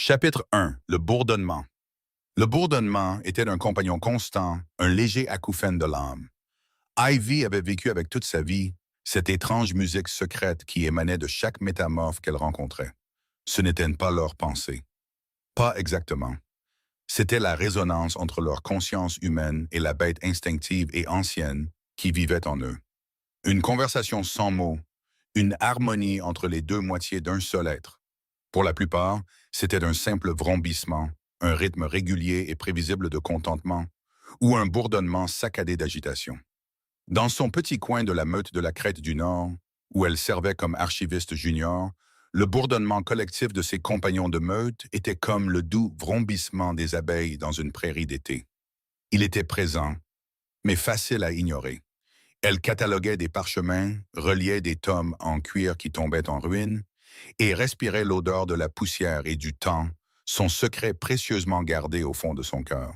Chapitre 1. Le bourdonnement. Le bourdonnement était un compagnon constant, un léger acouphène de l'âme. Ivy avait vécu avec toute sa vie cette étrange musique secrète qui émanait de chaque métamorphe qu'elle rencontrait. Ce n'était pas leur pensée. Pas exactement. C'était la résonance entre leur conscience humaine et la bête instinctive et ancienne qui vivait en eux. Une conversation sans mots, une harmonie entre les deux moitiés d'un seul être. Pour la plupart, c'était un simple vrombissement, un rythme régulier et prévisible de contentement, ou un bourdonnement saccadé d'agitation. Dans son petit coin de la meute de la Crète du Nord, où elle servait comme archiviste junior, le bourdonnement collectif de ses compagnons de meute était comme le doux vrombissement des abeilles dans une prairie d'été. Il était présent, mais facile à ignorer. Elle cataloguait des parchemins, reliait des tomes en cuir qui tombaient en ruine, et respirait l'odeur de la poussière et du temps, son secret précieusement gardé au fond de son cœur.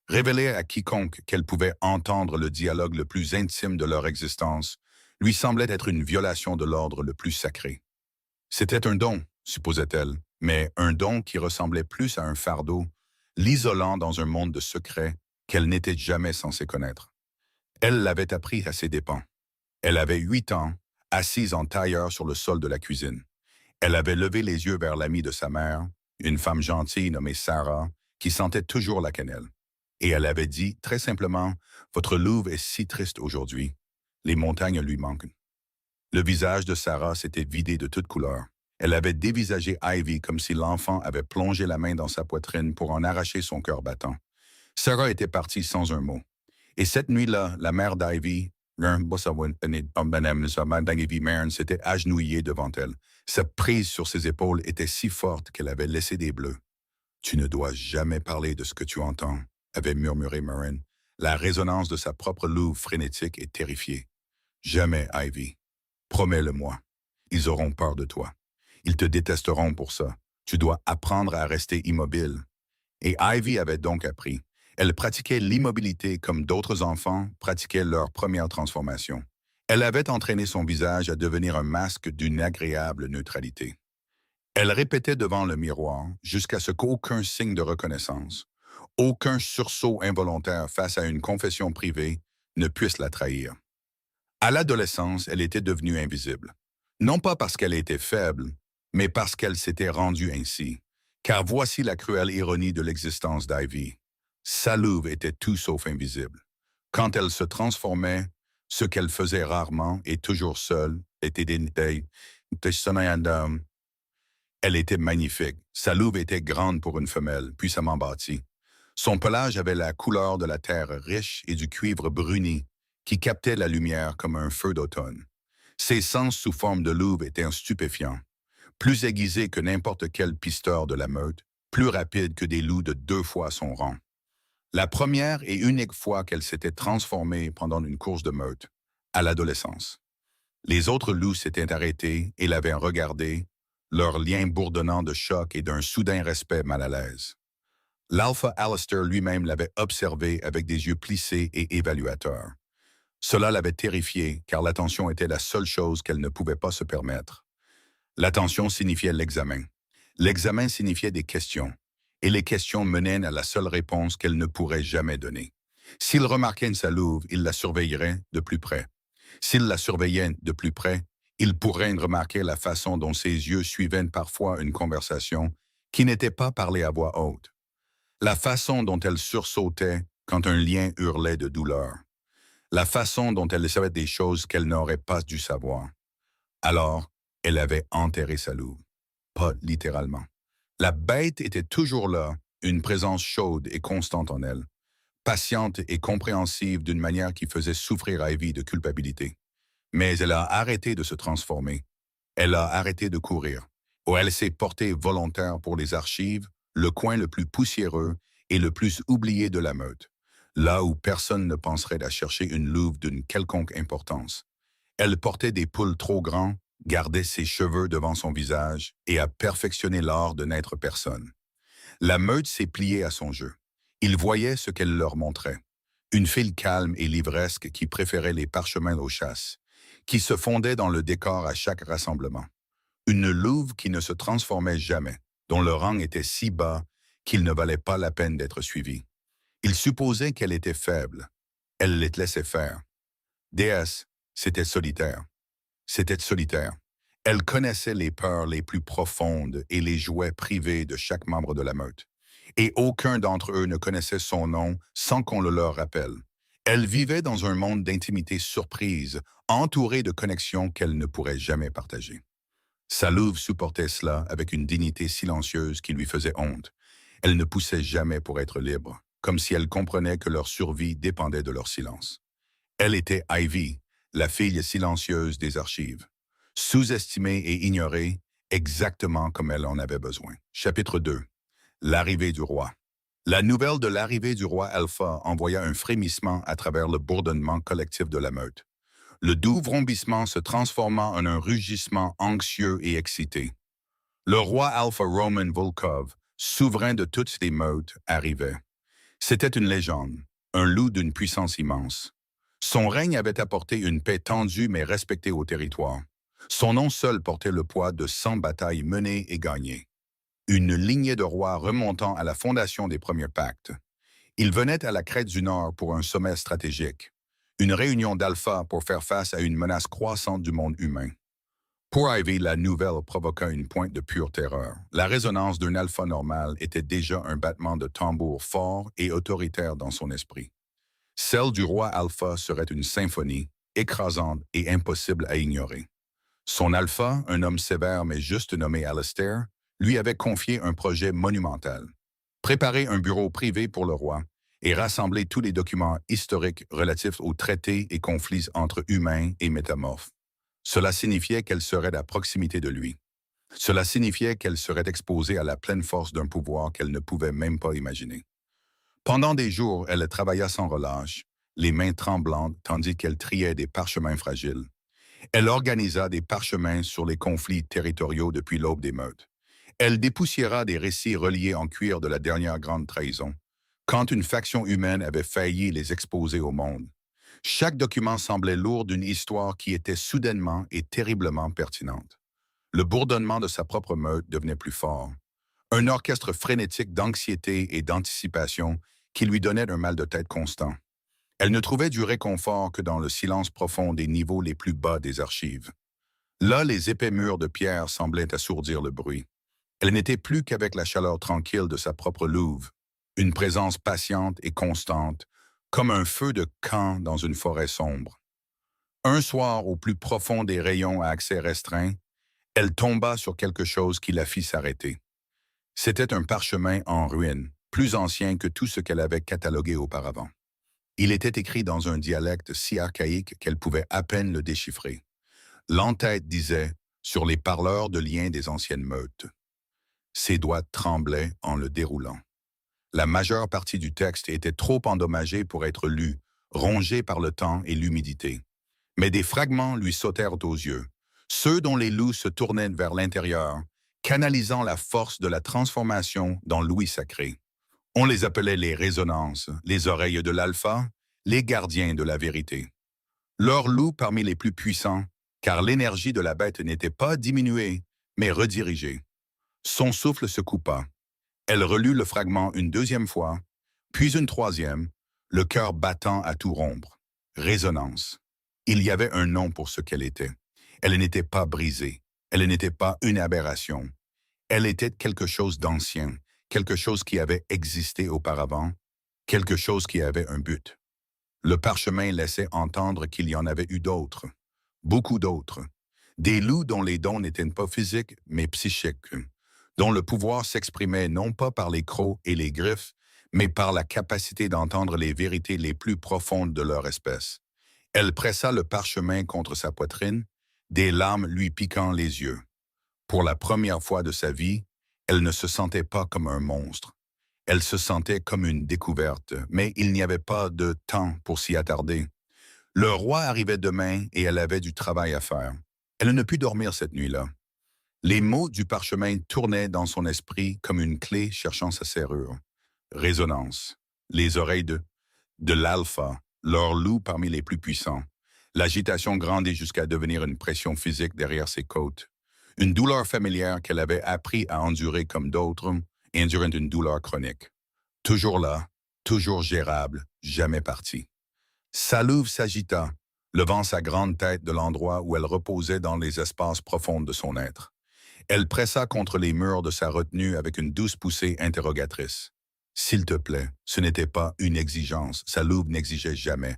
Révéler à quiconque qu'elle pouvait entendre le dialogue le plus intime de leur existence lui semblait être une violation de l'ordre le plus sacré. C'était un don, supposait-elle, mais un don qui ressemblait plus à un fardeau, l'isolant dans un monde de secrets qu'elle n'était jamais censée connaître. Elle l'avait appris à ses dépens. Elle avait 8 ans, assise en tailleur sur le sol de la cuisine. Elle avait levé les yeux vers l'amie de sa mère, une femme gentille nommée Sarah, qui sentait toujours la cannelle. Et elle avait dit, très simplement, « Votre Louvre est si triste aujourd'hui. Les montagnes lui manquent. » Le visage de Sarah s'était vidé de toute couleur. Elle avait dévisagé Ivy comme si l'enfant avait plongé la main dans sa poitrine pour en arracher son cœur battant. Sarah était partie sans un mot. Et cette nuit-là, la mère d'Ivy, s'était agenouillée devant elle. Sa prise sur ses épaules était si forte qu'elle avait laissé des bleus. « Tu ne dois jamais parler de ce que tu entends », avait murmuré Marin, la résonance de sa propre louve frénétique et terrifiée. « Jamais, Ivy. Promets-le-moi. Ils auront peur de toi. Ils te détesteront pour ça. Tu dois apprendre à rester immobile. » Et Ivy avait donc appris. Elle pratiquait l'immobilité comme d'autres enfants pratiquaient leur première transformation. Elle avait entraîné son visage à devenir un masque d'une agréable neutralité. Elle répétait devant le miroir jusqu'à ce qu'aucun signe de reconnaissance, aucun sursaut involontaire face à une confession privée ne puisse la trahir. À l'adolescence, elle était devenue invisible. Non pas parce qu'elle était faible, mais parce qu'elle s'était rendue ainsi. Car voici la cruelle ironie de l'existence d'Ivy. Sa louve était tout sauf invisible. Quand elle se transformait, ce qu'elle faisait rarement et toujours seule, elle était magnifique. Sa louve était grande pour une femelle, puissamment bâtie. Son pelage avait la couleur de la terre riche et du cuivre bruni, qui captait la lumière comme un feu d'automne. Ses sens sous forme de louve étaient stupéfiants, plus aiguisés que n'importe quel pisteur de la meute, plus rapide que des loups de 2 fois son rang. La première et unique fois qu'elle s'était transformée pendant une course de meute, à l'adolescence. Les autres loups s'étaient arrêtés et l'avaient regardée, leur lien bourdonnant de choc et d'un soudain respect mal à l'aise. L'alpha Alistair lui-même l'avait observé avec des yeux plissés et évaluateurs. Cela l'avait terrifiée, car l'attention était la seule chose qu'elle ne pouvait pas se permettre. L'attention signifiait l'examen. L'examen signifiait des questions, et les questions menaient à la seule réponse qu'elle ne pourrait jamais donner. S'il remarquait sa louve, il la surveillerait de plus près. S'il la surveillait de plus près, il pourrait remarquer la façon dont ses yeux suivaient parfois une conversation qui n'était pas parlée à voix haute. La façon dont elle sursautait quand un lien hurlait de douleur. La façon dont elle savait des choses qu'elle n'aurait pas dû savoir. Alors, elle avait enterré sa louve. Pas littéralement. La bête était toujours là, une présence chaude et constante en elle, patiente et compréhensive d'une manière qui faisait souffrir Ivy de culpabilité. Mais elle a arrêté de se transformer. Elle a arrêté de courir. Ou elle s'est portée volontaire pour les archives, le coin le plus poussiéreux et le plus oublié de la meute, là où personne ne penserait à chercher une louve d'une quelconque importance. Elle portait des pouls trop grands, gardait ses cheveux devant son visage et a perfectionné l'art de n'être personne. La meute s'est pliée à son jeu. Ils voyaient ce qu'elle leur montrait. Une file calme et livresque qui préférait les parchemins aux chasses, qui se fondait dans le décor à chaque rassemblement. Une louve qui ne se transformait jamais, dont le rang était si bas qu'il ne valait pas la peine d'être suivi. Il supposait qu'elle était faible. Elle les laissait faire. Déesse, c'était solitaire. C'était solitaire. Elle connaissait les peurs les plus profondes et les jouets privés de chaque membre de la meute. Et aucun d'entre eux ne connaissait son nom sans qu'on le leur rappelle. Elle vivait dans un monde d'intimité surprise, entourée de connexions qu'elle ne pourrait jamais partager. Sa louve supportait cela avec une dignité silencieuse qui lui faisait honte. Elle ne poussait jamais pour être libre, comme si elle comprenait que leur survie dépendait de leur silence. Elle était Ivy, la fille silencieuse des archives, sous-estimée et ignorée, exactement comme elle en avait besoin. Chapitre 2. L'arrivée du roi. La nouvelle de l'arrivée du roi Alpha envoya un frémissement à travers le bourdonnement collectif de la meute. Le doux vrombissement se transforma en un rugissement anxieux et excité. Le roi Alpha Roman Volkov, souverain de toutes les meutes, arrivait. C'était une légende, un loup d'une puissance immense. Son règne avait apporté une paix tendue mais respectée au territoire. Son nom seul portait le poids de 100 batailles menées et gagnées. Une lignée de rois remontant à la fondation des premiers pactes. Il venait à la crête du Nord pour un sommet stratégique. Une réunion d'alpha pour faire face à une menace croissante du monde humain. Pour Ivy, la nouvelle provoqua une pointe de pure terreur. La résonance d'un alpha normal était déjà un battement de tambour fort et autoritaire dans son esprit. Celle du roi alpha serait une symphonie, écrasante et impossible à ignorer. Son alpha, un homme sévère mais juste nommé Alistair, lui avait confié un projet monumental. Préparer un bureau privé pour le roi et rassembler tous les documents historiques relatifs aux traités et conflits entre humains et métamorphes. Cela signifiait qu'elle serait à proximité de lui. Cela signifiait qu'elle serait exposée à la pleine force d'un pouvoir qu'elle ne pouvait même pas imaginer. Pendant des jours, elle travailla sans relâche, les mains tremblantes tandis qu'elle triait des parchemins fragiles. Elle organisa des parchemins sur les conflits territoriaux depuis l'aube des meutes. Elle dépoussiéra des récits reliés en cuir de la dernière grande trahison, quand une faction humaine avait failli les exposer au monde. Chaque document semblait lourd d'une histoire qui était soudainement et terriblement pertinente. Le bourdonnement de sa propre meute devenait plus fort. Un orchestre frénétique d'anxiété et d'anticipation qui lui donnait un mal de tête constant. Elle ne trouvait du réconfort que dans le silence profond des niveaux les plus bas des archives. Là, les épais murs de pierre semblaient assourdir le bruit. Elle n'était plus qu'avec la chaleur tranquille de sa propre louve, une présence patiente et constante, comme un feu de camp dans une forêt sombre. Un soir, au plus profond des rayons à accès restreint, elle tomba sur quelque chose qui la fit s'arrêter. C'était un parchemin en ruine, plus ancien que tout ce qu'elle avait catalogué auparavant. Il était écrit dans un dialecte si archaïque qu'elle pouvait à peine le déchiffrer. L'entête disait « Sur les parleurs de liens des anciennes meutes ». Ses doigts tremblaient en le déroulant. La majeure partie du texte était trop endommagée pour être lue, rongée par le temps et l'humidité. Mais des fragments lui sautèrent aux yeux, ceux dont les loups se tournaient vers l'intérieur, canalisant la force de la transformation dans l'ouïe sacrée. On les appelait les résonances, les oreilles de l'alpha, les gardiens de la vérité. Leurs loups parmi les plus puissants, car l'énergie de la bête n'était pas diminuée, mais redirigée. Son souffle se coupa. Elle relut le fragment une deuxième fois, puis une troisième, le cœur battant à tout rompre. Résonance. Il y avait un nom pour ce qu'elle était. Elle n'était pas brisée. Elle n'était pas une aberration. Elle était quelque chose d'ancien, quelque chose qui avait existé auparavant, quelque chose qui avait un but. Le parchemin laissait entendre qu'il y en avait eu d'autres, beaucoup d'autres. Des loups dont les dons n'étaient pas physiques, mais psychiques, dont le pouvoir s'exprimait non pas par les crocs et les griffes, mais par la capacité d'entendre les vérités les plus profondes de leur espèce. Elle pressa le parchemin contre sa poitrine, des larmes lui piquant les yeux. Pour la première fois de sa vie, elle ne se sentait pas comme un monstre. Elle se sentait comme une découverte, mais il n'y avait pas de temps pour s'y attarder. Le roi arrivait demain et elle avait du travail à faire. Elle ne put dormir cette nuit-là. Les mots du parchemin tournaient dans son esprit comme une clé cherchant sa serrure. Résonance. Les oreilles de l'alpha, leur loup parmi les plus puissants. L'agitation grandit jusqu'à devenir une pression physique derrière ses côtes. Une douleur familière qu'elle avait appris à endurer comme d'autres, endurant une douleur chronique. Toujours là, toujours gérable, jamais partie. Sa louve s'agita, levant sa grande tête de l'endroit où elle reposait dans les espaces profonds de son être. Elle pressa contre les murs de sa retenue avec une douce poussée interrogatrice. S'il te plaît, ce n'était pas une exigence, sa louve n'exigeait jamais.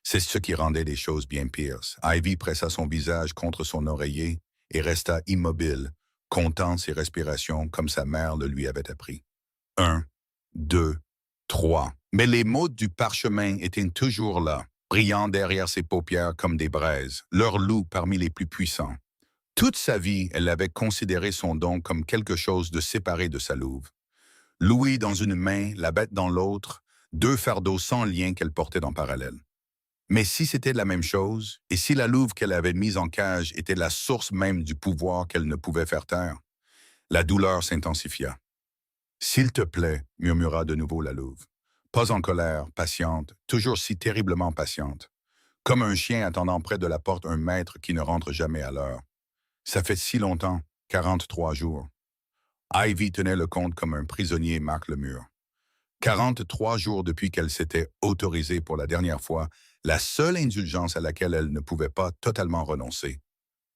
C'est ce qui rendait les choses bien pires. Ivy pressa son visage contre son oreiller et resta immobile, comptant ses respirations comme sa mère le lui avait appris. 1, 2, 3. Mais les mots du parchemin étaient toujours là, brillant derrière ses paupières comme des braises, leur loup parmi les plus puissants. Toute sa vie, elle avait considéré son don comme quelque chose de séparé de sa louve. Louis dans une main, la bête dans l'autre, deux fardeaux sans lien qu'elle portait en parallèle. Mais si c'était la même chose, et si la louve qu'elle avait mise en cage était la source même du pouvoir qu'elle ne pouvait faire taire, la douleur s'intensifia. « S'il te plaît, murmura de nouveau la louve. Pas en colère, patiente, toujours si terriblement patiente. Comme un chien attendant près de la porte un maître qui ne rentre jamais à l'heure. Ça fait si longtemps, 43 jours. Ivy tenait le compte comme un prisonnier marque le mur. 43 jours depuis qu'elle s'était autorisée pour la dernière fois, la seule indulgence à laquelle elle ne pouvait pas totalement renoncer.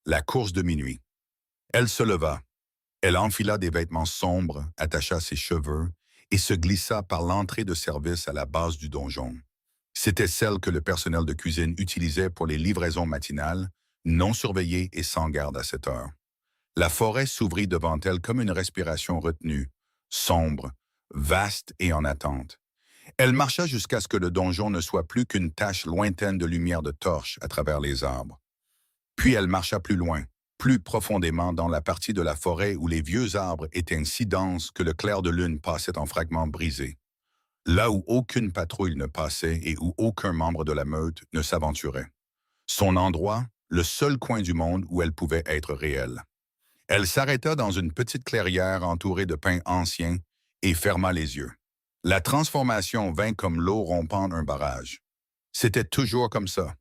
La course de minuit. Elle se leva. Elle enfila des vêtements sombres, attacha ses cheveux et se glissa par l'entrée de service à la base du donjon. C'était celle que le personnel de cuisine utilisait pour les livraisons matinales, non surveillées et sans garde à cette heure. La forêt s'ouvrit devant elle comme une respiration retenue, sombre, vaste et en attente. Elle marcha jusqu'à ce que le donjon ne soit plus qu'une tache lointaine de lumière de torche à travers les arbres. Puis elle marcha plus loin, plus profondément dans la partie de la forêt où les vieux arbres étaient si denses que le clair de lune passait en fragments brisés. Là où aucune patrouille ne passait et où aucun membre de la meute ne s'aventurait. Son endroit, le seul coin du monde où elle pouvait être réelle. Elle s'arrêta dans une petite clairière entourée de pins anciens et ferma les yeux. La transformation vint comme l'eau rompant un barrage. C'était toujours comme ça.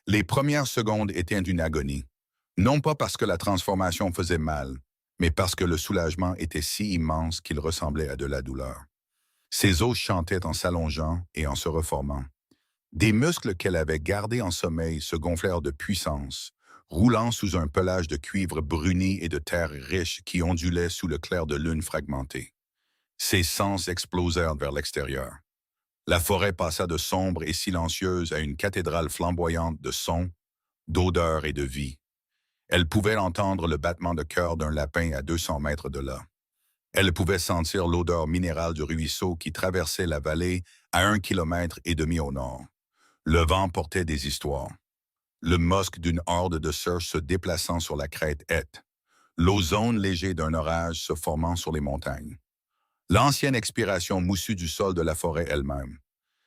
Les premières secondes étaient d'une agonie. Non pas parce que la transformation faisait mal, mais parce que le soulagement était si immense qu'il ressemblait à de la douleur. Ses os chantaient en s'allongeant et en se reformant. Des muscles qu'elle avait gardés en sommeil se gonflèrent de puissance, roulant sous un pelage de cuivre bruni et de terre riche qui ondulait sous le clair de lune fragmenté. Ses sens explosèrent vers l'extérieur. La forêt passa de sombre et silencieuse à une cathédrale flamboyante de sons, d'odeurs et de vie. Elle pouvait entendre le battement de cœur d'un lapin à 200 mètres de là. Elle pouvait sentir l'odeur minérale du ruisseau qui traversait la vallée à 1,5 km au nord. Le vent portait des histoires. Le mosque d'une horde de cerfs se déplaçant sur la crête Hête. L'ozone léger d'un orage se formant sur les montagnes. L'ancienne expiration moussue du sol de la forêt elle-même.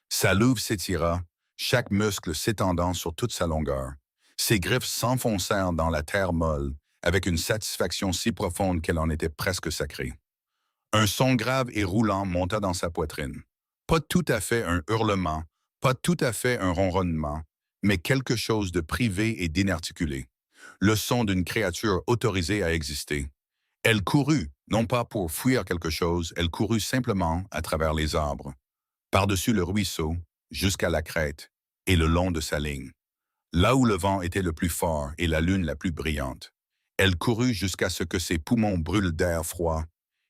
Sa louve s'étira, chaque muscle s'étendant sur toute sa longueur. Ses griffes s'enfoncèrent dans la terre molle, avec une satisfaction si profonde qu'elle en était presque sacrée. Un son grave et roulant monta dans sa poitrine. Pas tout à fait un hurlement, pas tout à fait un ronronnement, mais quelque chose de privé et d'inarticulé. Le son d'une créature autorisée à exister. Elle courut, non pas pour fuir quelque chose, elle courut simplement à travers les arbres, par-dessus le ruisseau, jusqu'à la crête, et le long de sa ligne. Là où le vent était le plus fort et la lune la plus brillante. Elle courut jusqu'à ce que ses poumons brûlent d'air froid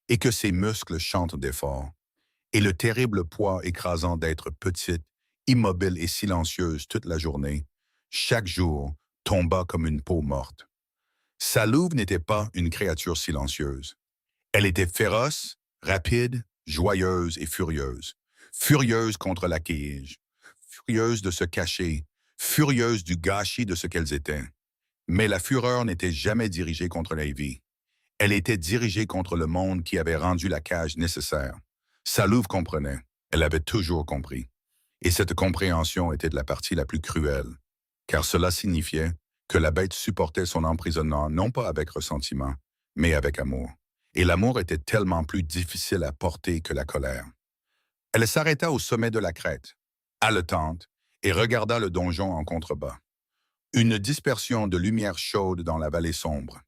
et que ses muscles chantent d'effort. Et le terrible poids écrasant d'être petite, immobile et silencieuse toute la journée, chaque jour, tomba comme une peau morte. Sa louve n'était pas une créature silencieuse. Elle était féroce, rapide, joyeuse et furieuse. Furieuse contre la cage, furieuse de se cacher, furieuse du gâchis de ce qu'elles étaient. Mais la fureur n'était jamais dirigée contre la vie. Elle était dirigée contre le monde qui avait rendu la cage nécessaire. Sa louve comprenait. Elle avait toujours compris. Et cette compréhension était de la partie la plus cruelle, car cela signifiait que la bête supportait son emprisonnement non pas avec ressentiment, mais avec amour. Et l'amour était tellement plus difficile à porter que la colère. Elle s'arrêta au sommet de la crête, haletante, et regarda le donjon en contrebas. Une dispersion de lumière chaude dans la vallée sombre.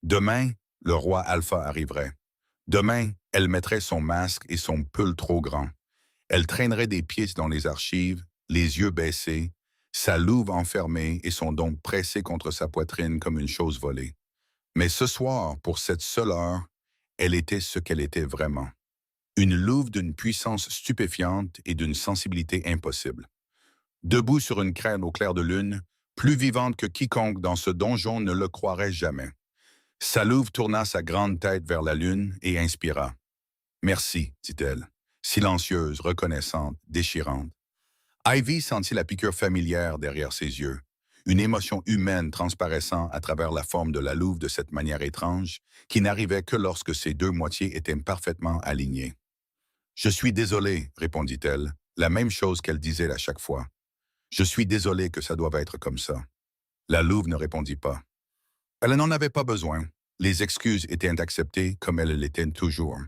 Demain, le roi Alpha arriverait. Demain, elle mettrait son masque et son pull trop grand. Elle traînerait des pieds dans les archives, les yeux baissés, sa louve enfermée et son don pressé contre sa poitrine comme une chose volée. Mais ce soir, pour cette seule heure, elle était ce qu'elle était vraiment. Une louve d'une puissance stupéfiante et d'une sensibilité impossible. Debout sur une crête au clair de lune, plus vivante que quiconque dans ce donjon ne le croirait jamais. Sa louve tourna sa grande tête vers la lune et inspira. « Merci », dit-elle, silencieuse, reconnaissante, déchirante. Ivy sentit la piqûre familière derrière ses yeux, une émotion humaine transparaissant à travers la forme de la louve de cette manière étrange, qui n'arrivait que lorsque ses deux moitiés étaient parfaitement alignées. « Je suis désolée, répondit-elle, la même chose qu'elle disait à chaque fois. « Je suis désolée que ça doive être comme ça. » La louve ne répondit pas. Elle n'en avait pas besoin. Les excuses étaient acceptées comme elles l'étaient toujours.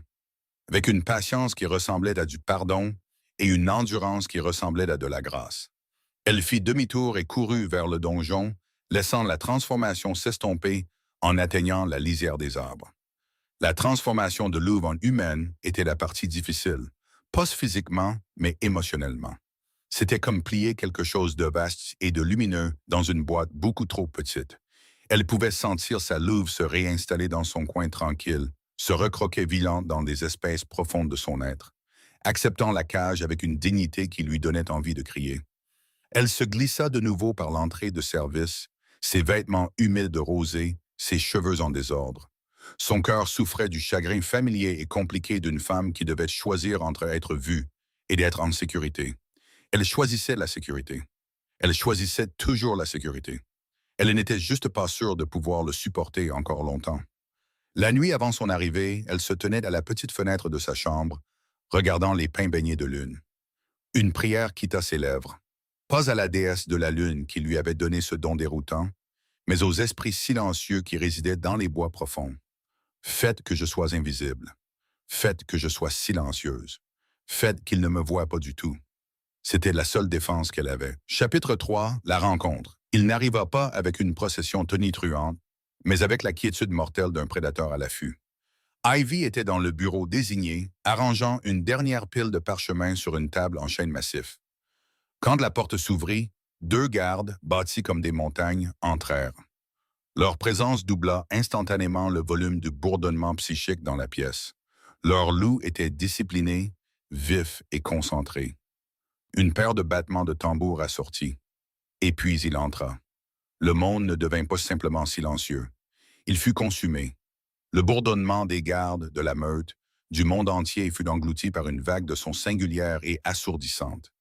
Avec une patience qui ressemblait à du pardon et une endurance qui ressemblait à de la grâce. Elle fit demi-tour et courut vers le donjon, laissant la transformation s'estomper en atteignant la lisière des arbres. La transformation de louve en humaine était la partie difficile, pas physiquement, mais émotionnellement. C'était comme plier quelque chose de vaste et de lumineux dans une boîte beaucoup trop petite. Elle pouvait sentir sa louve se réinstaller dans son coin tranquille, se recroquer vivante dans les espèces profondes de son être, acceptant la cage avec une dignité qui lui donnait envie de crier. Elle se glissa de nouveau par l'entrée de service, ses vêtements humides de rosée, ses cheveux en désordre. Son cœur souffrait du chagrin familier et compliqué d'une femme qui devait choisir entre être vue et d'être en sécurité. Elle choisissait la sécurité. Elle choisissait toujours la sécurité. Elle n'était juste pas sûre de pouvoir le supporter encore longtemps. La nuit avant son arrivée, elle se tenait à la petite fenêtre de sa chambre, regardant les pins baignés de lune. Une prière quitta ses lèvres. Pas à la déesse de la lune qui lui avait donné ce don déroutant, mais aux esprits silencieux qui résidaient dans les bois profonds. Faites que je sois invisible. Faites que je sois silencieuse. Faites qu'il ne me voie pas du tout. C'était la seule défense qu'elle avait. Chapitre 3, la rencontre. Il n'arriva pas avec une procession tonitruante, mais avec la quiétude mortelle d'un prédateur à l'affût. Ivy était dans le bureau désigné, arrangeant une dernière pile de parchemins sur une table en chêne massif. Quand la porte s'ouvrit, deux gardes, bâtis comme des montagnes, entrèrent. Leur présence doubla instantanément le volume du bourdonnement psychique dans la pièce. Leur loup était discipliné, vif et concentré. Une paire de battements de tambour assortit. Et puis il entra. Le monde ne devint pas simplement silencieux. Il fut consumé. Le bourdonnement des gardes, de la meute, du monde entier fut englouti par une vague de sons singulière et assourdissante.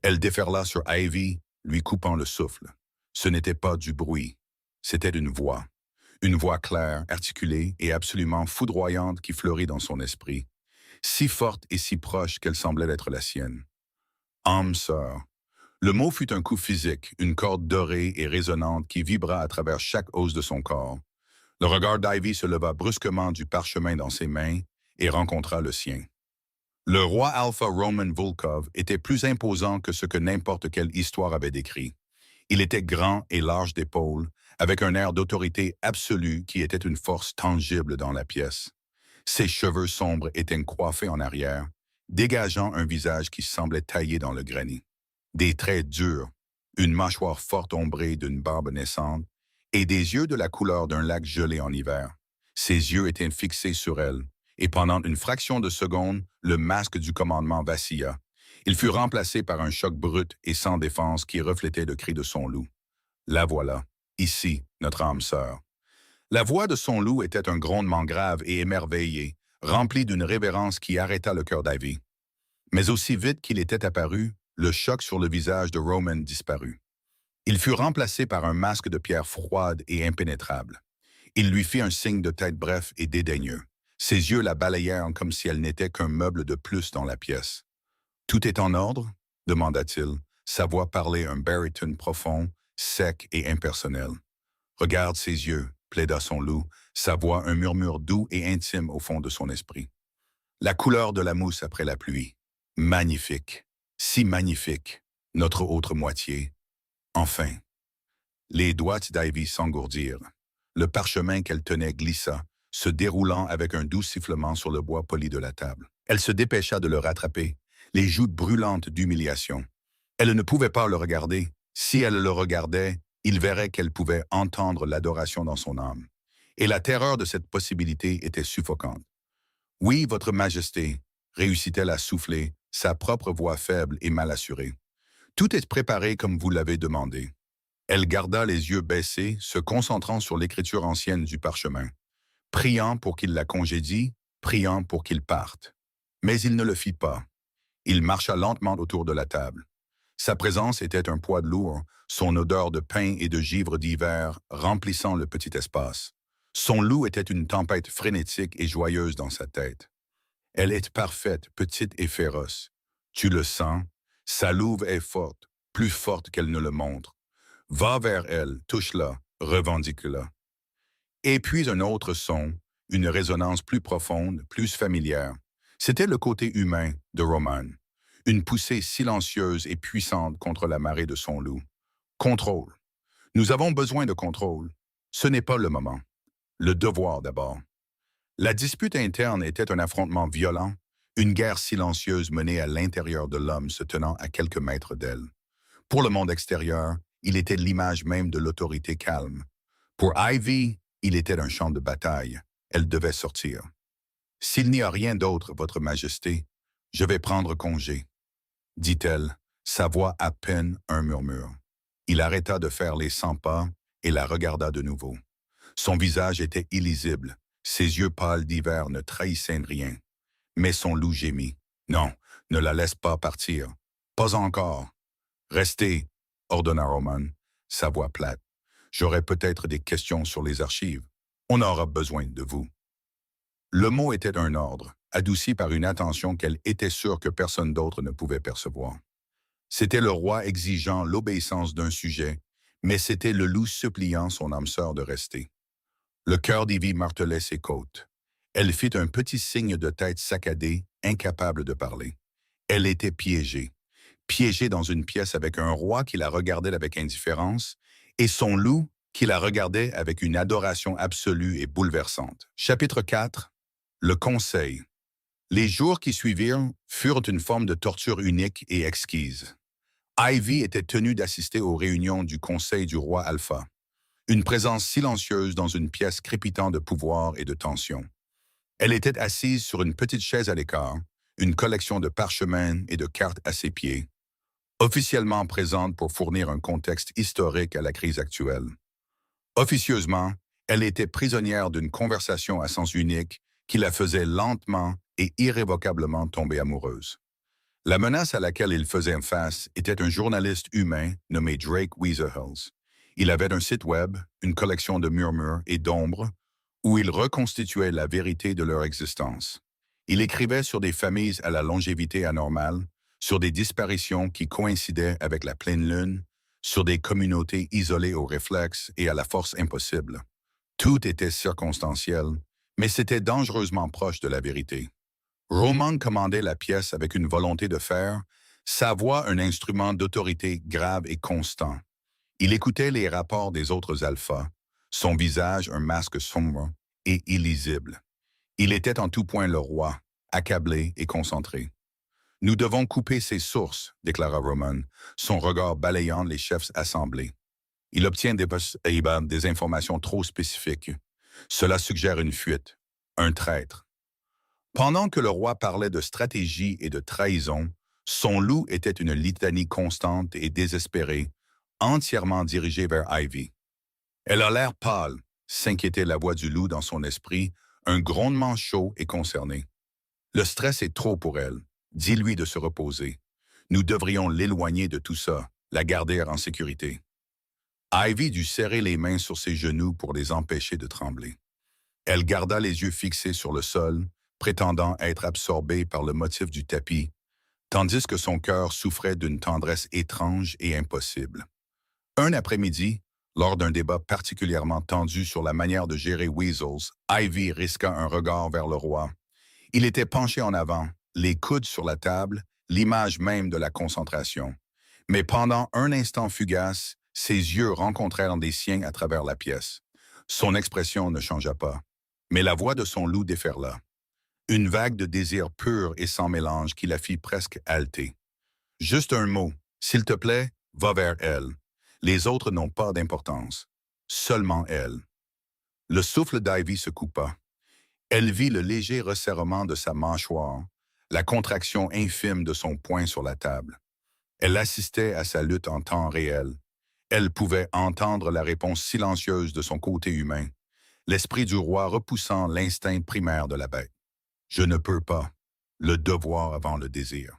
Elle déferla sur Ivy, lui coupant le souffle. Ce n'était pas du bruit, c'était une voix. Une voix claire, articulée et absolument foudroyante qui fleurit dans son esprit, si forte et si proche qu'elle semblait être la sienne. Âme sœur. Le mot fut un coup physique, une corde dorée et résonnante qui vibra à travers chaque os de son corps. Le regard d'Ivy se leva brusquement du parchemin dans ses mains et rencontra le sien. Le roi Alpha Roman Volkov était plus imposant que ce que n'importe quelle histoire avait décrit. Il était grand et large d'épaules, avec un air d'autorité absolue qui était une force tangible dans la pièce. Ses cheveux sombres étaient coiffés en arrière, dégageant un visage qui semblait taillé dans le granit. Des traits durs, une mâchoire forte ombrée d'une barbe naissante, et des yeux de la couleur d'un lac gelé en hiver. Ses yeux étaient fixés sur elle, et pendant une fraction de seconde, le masque du commandement vacilla. Il fut remplacé par un choc brut et sans défense qui reflétait le cri de son loup. La voilà, ici, notre âme sœur. La voix de son loup était un grondement grave et émerveillé, rempli d'une révérence qui arrêta le cœur d'Ivy. Mais aussi vite qu'il était apparu, le choc sur le visage de Roman disparut. Il fut remplacé par un masque de pierre froide et impénétrable. Il lui fit un signe de tête bref et dédaigneux. Ses yeux la balayèrent comme si elle n'était qu'un meuble de plus dans la pièce. « Tout est en ordre ?» demanda-t-il. Sa voix parlait un baryton profond, sec et impersonnel. « Regarde ses yeux » plaida son loup, sa voix un murmure doux et intime au fond de son esprit. La couleur de la mousse après la pluie. Magnifique, si magnifique, notre autre moitié. Enfin. Les doigts d'Ivy s'engourdirent. Le parchemin qu'elle tenait glissa, se déroulant avec un doux sifflement sur le bois poli de la table. Elle se dépêcha de le rattraper, les joues brûlantes d'humiliation. Elle ne pouvait pas le regarder. Si elle le regardait, il verrait qu'elle pouvait entendre l'adoration dans son âme. Et la terreur de cette possibilité était suffocante. Oui, Votre Majesté, réussit-elle à souffler, sa propre voix faible et mal assurée. Tout est préparé comme vous l'avez demandé. Elle garda les yeux baissés, se concentrant sur l'écriture ancienne du parchemin, priant pour qu'il la congédie, priant pour qu'il parte. Mais il ne le fit pas. Il marcha lentement autour de la table. Sa présence était un poids lourd, son odeur de pain et de givre d'hiver remplissant le petit espace. Son loup était une tempête frénétique et joyeuse dans sa tête. Elle est parfaite, petite et féroce. Tu le sens? Sa louve est forte, plus forte qu'elle ne le montre. Va vers elle, touche-la, revendique-la. Et puis un autre son, une résonance plus profonde, plus familière. C'était le côté humain de Roman, une poussée silencieuse et puissante contre la marée de son loup. Contrôle. Nous avons besoin de contrôle. Ce n'est pas le moment. Le devoir d'abord. La dispute interne était un affrontement violent, une guerre silencieuse menée à l'intérieur de l'homme se tenant à quelques mètres d'elle. Pour le monde extérieur, il était l'image même de l'autorité calme. Pour Ivy, il était un champ de bataille. Elle devait sortir. S'il n'y a rien d'autre, Votre Majesté, je vais prendre congé, dit-elle, sa voix à peine un murmure. Il arrêta de faire les 100 pas et la regarda de nouveau. Son visage était illisible, ses yeux pâles d'hiver ne trahissaient rien. Mais son loup gémit. Non, ne la laisse pas partir. Pas encore. Restez, ordonna Roman, sa voix plate. J'aurai peut-être des questions sur les archives. On aura besoin de vous. Le mot était un ordre, adouci par une attention qu'elle était sûre que personne d'autre ne pouvait percevoir. C'était le roi exigeant l'obéissance d'un sujet, mais c'était le loup suppliant son âme sœur de rester. Le cœur d'Ivy martelait ses côtes. Elle fit un petit signe de tête saccadée, incapable de parler. Elle était piégée. Piégée dans une pièce avec un roi qui la regardait avec indifférence et son loup qui la regardait avec une adoration absolue et bouleversante. Chapitre 4. Le Conseil. Les jours qui suivirent furent une forme de torture unique et exquise. Ivy était tenue d'assister aux réunions du Conseil du roi Alpha, une présence silencieuse dans une pièce crépitant de pouvoir et de tension. Elle était assise sur une petite chaise à l'écart, une collection de parchemins et de cartes à ses pieds, officiellement présente pour fournir un contexte historique à la crise actuelle. Officieusement, elle était prisonnière d'une conversation à sens unique qui la faisait lentement et irrévocablement tomber amoureuse. La menace à laquelle il faisait face était un journaliste humain nommé Drake Weatherhills. Il avait un site web, une collection de murmures et d'ombres, où il reconstituait la vérité de leur existence. Il écrivait sur des familles à la longévité anormale, sur des disparitions qui coïncidaient avec la pleine lune, sur des communautés isolées aux réflexes et à la force impossible. Tout était circonstanciel, mais c'était dangereusement proche de la vérité. Roman commandait la pièce avec une volonté de faire, sa voix un instrument d'autorité grave et constant. Il écoutait les rapports des autres alphas, son visage un masque sombre et illisible. Il était en tout point le roi, accablé et concentré. « Nous devons couper ses sources, déclara Roman, son regard balayant les chefs assemblés. Il obtient des informations trop spécifiques. Cela suggère une fuite, un traître. » Pendant que le roi parlait de stratégie et de trahison, son loup était une litanie constante et désespérée, entièrement dirigée vers Ivy. Elle a l'air pâle, s'inquiétait la voix du loup dans son esprit, un grondement chaud et concerné. Le stress est trop pour elle. Dis-lui de se reposer. Nous devrions l'éloigner de tout ça, la garder en sécurité. Ivy dut serrer les mains sur ses genoux pour les empêcher de trembler. Elle garda les yeux fixés sur le sol, prétendant être absorbée par le motif du tapis, tandis que son cœur souffrait d'une tendresse étrange et impossible. Un après-midi, lors d'un débat particulièrement tendu sur la manière de gérer Weasels, Ivy risqua un regard vers le roi. Il était penché en avant, les coudes sur la table, l'image même de la concentration. Mais pendant un instant fugace, ses yeux rencontrèrent des siens à travers la pièce. Son expression ne changea pas, mais la voix de son loup déferla. Une vague de désir pur et sans mélange qui la fit presque halter. Juste un mot, s'il te plaît, va vers elle. Les autres n'ont pas d'importance. Seulement elle. Le souffle d'Ivy se coupa. Elle vit le léger resserrement de sa mâchoire, la contraction infime de son poing sur la table. Elle assistait à sa lutte en temps réel. Elle pouvait entendre la réponse silencieuse de son côté humain, l'esprit du roi repoussant l'instinct primaire de la bête. Je ne peux pas. Le devoir avant le désir.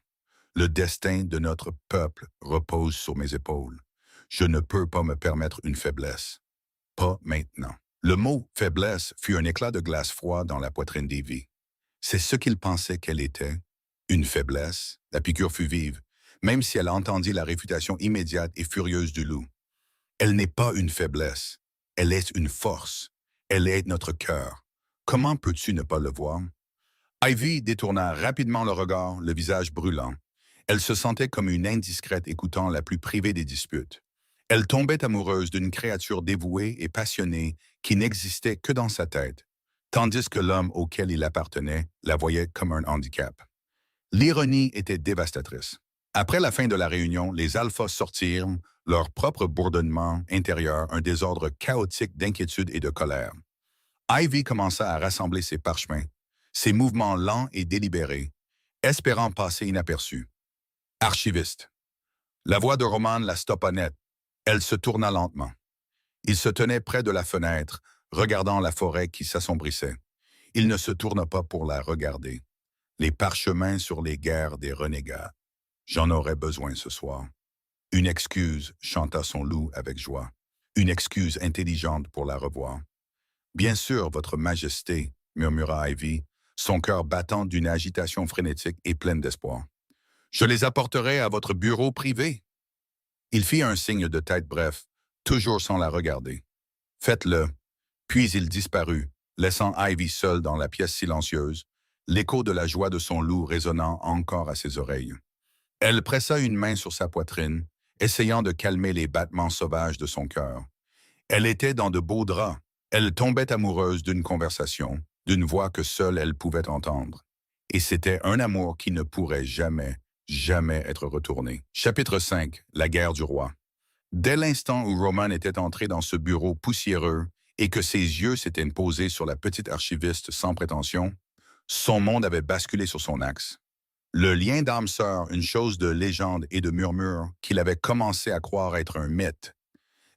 Le destin de notre peuple repose sur mes épaules. Je ne peux pas me permettre une faiblesse. Pas maintenant. Le mot « faiblesse » fut un éclat de glace froid dans la poitrine d'Ivy. C'est ce qu'il pensait qu'elle était. Une faiblesse. La piqûre fut vive, même si elle entendit la réfutation immédiate et furieuse du loup. Elle n'est pas une faiblesse. Elle est une force. Elle est notre cœur. Comment peux-tu ne pas le voir? Ivy détourna rapidement le regard, le visage brûlant. Elle se sentait comme une indiscrète écoutant la plus privée des disputes. Elle tombait amoureuse d'une créature dévouée et passionnée qui n'existait que dans sa tête, tandis que l'homme auquel il appartenait la voyait comme un handicap. L'ironie était dévastatrice. Après la fin de la réunion, les alphas sortirent, leur propre bourdonnement intérieur, un désordre chaotique d'inquiétude et de colère. Ivy commença à rassembler ses parchemins, ses mouvements lents et délibérés, espérant passer inaperçus. Archiviste. La voix de Roman la stoppa net. Elle se tourna lentement. Il se tenait près de la fenêtre, regardant la forêt qui s'assombrissait. Il ne se tourna pas pour la regarder. Les parchemins sur les guerres des renégats. J'en aurais besoin ce soir. Une excuse, chanta son loup avec joie. Une excuse intelligente pour la revoir. Bien sûr, votre majesté, murmura Ivy, son cœur battant d'une agitation frénétique et pleine d'espoir. Je les apporterai à votre bureau privé. Il fit un signe de tête bref, toujours sans la regarder. Faites-le. Puis il disparut, laissant Ivy seule dans la pièce silencieuse, l'écho de la joie de son loup résonnant encore à ses oreilles. Elle pressa une main sur sa poitrine, essayant de calmer les battements sauvages de son cœur. Elle était dans de beaux draps. Elle tombait amoureuse d'une conversation, d'une voix que seule elle pouvait entendre. Et c'était un amour qui ne pourrait jamais, jamais être retourné. Chapitre 5. La guerre du roi. Dès l'instant où Roman était entré dans ce bureau poussiéreux et que ses yeux s'étaient posés sur la petite archiviste sans prétention, son monde avait basculé sur son axe. Le lien d'âme-sœur, une chose de légende et de murmure qu'il avait commencé à croire être un mythe,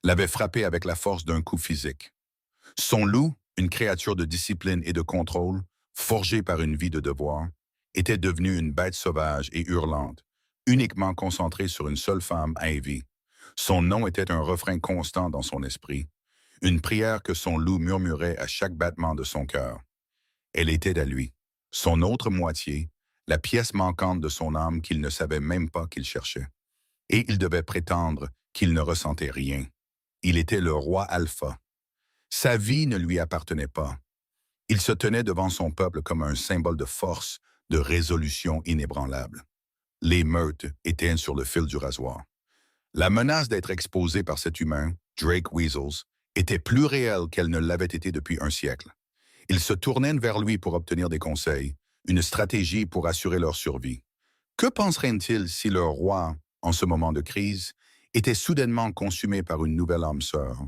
l'avait frappé avec la force d'un coup physique. Son loup, une créature de discipline et de contrôle, forgée par une vie de devoir, était devenu une bête sauvage et hurlante, uniquement concentrée sur une seule femme, Ivy. Son nom était un refrain constant dans son esprit, une prière que son loup murmurait à chaque battement de son cœur. Elle était à lui, son autre moitié, la pièce manquante de son âme qu'il ne savait même pas qu'il cherchait. Et il devait prétendre qu'il ne ressentait rien. Il était le roi alpha. Sa vie ne lui appartenait pas. Il se tenait devant son peuple comme un symbole de force, de résolution inébranlable. Les meutes étaient sur le fil du rasoir. La menace d'être exposé par cet humain, Drake Weasels, était plus réelle qu'elle ne l'avait été depuis un siècle. Ils se tournaient vers lui pour obtenir des conseils, une stratégie pour assurer leur survie. Que penseraient-ils si leur roi, en ce moment de crise, était soudainement consumé par une nouvelle âme sœur?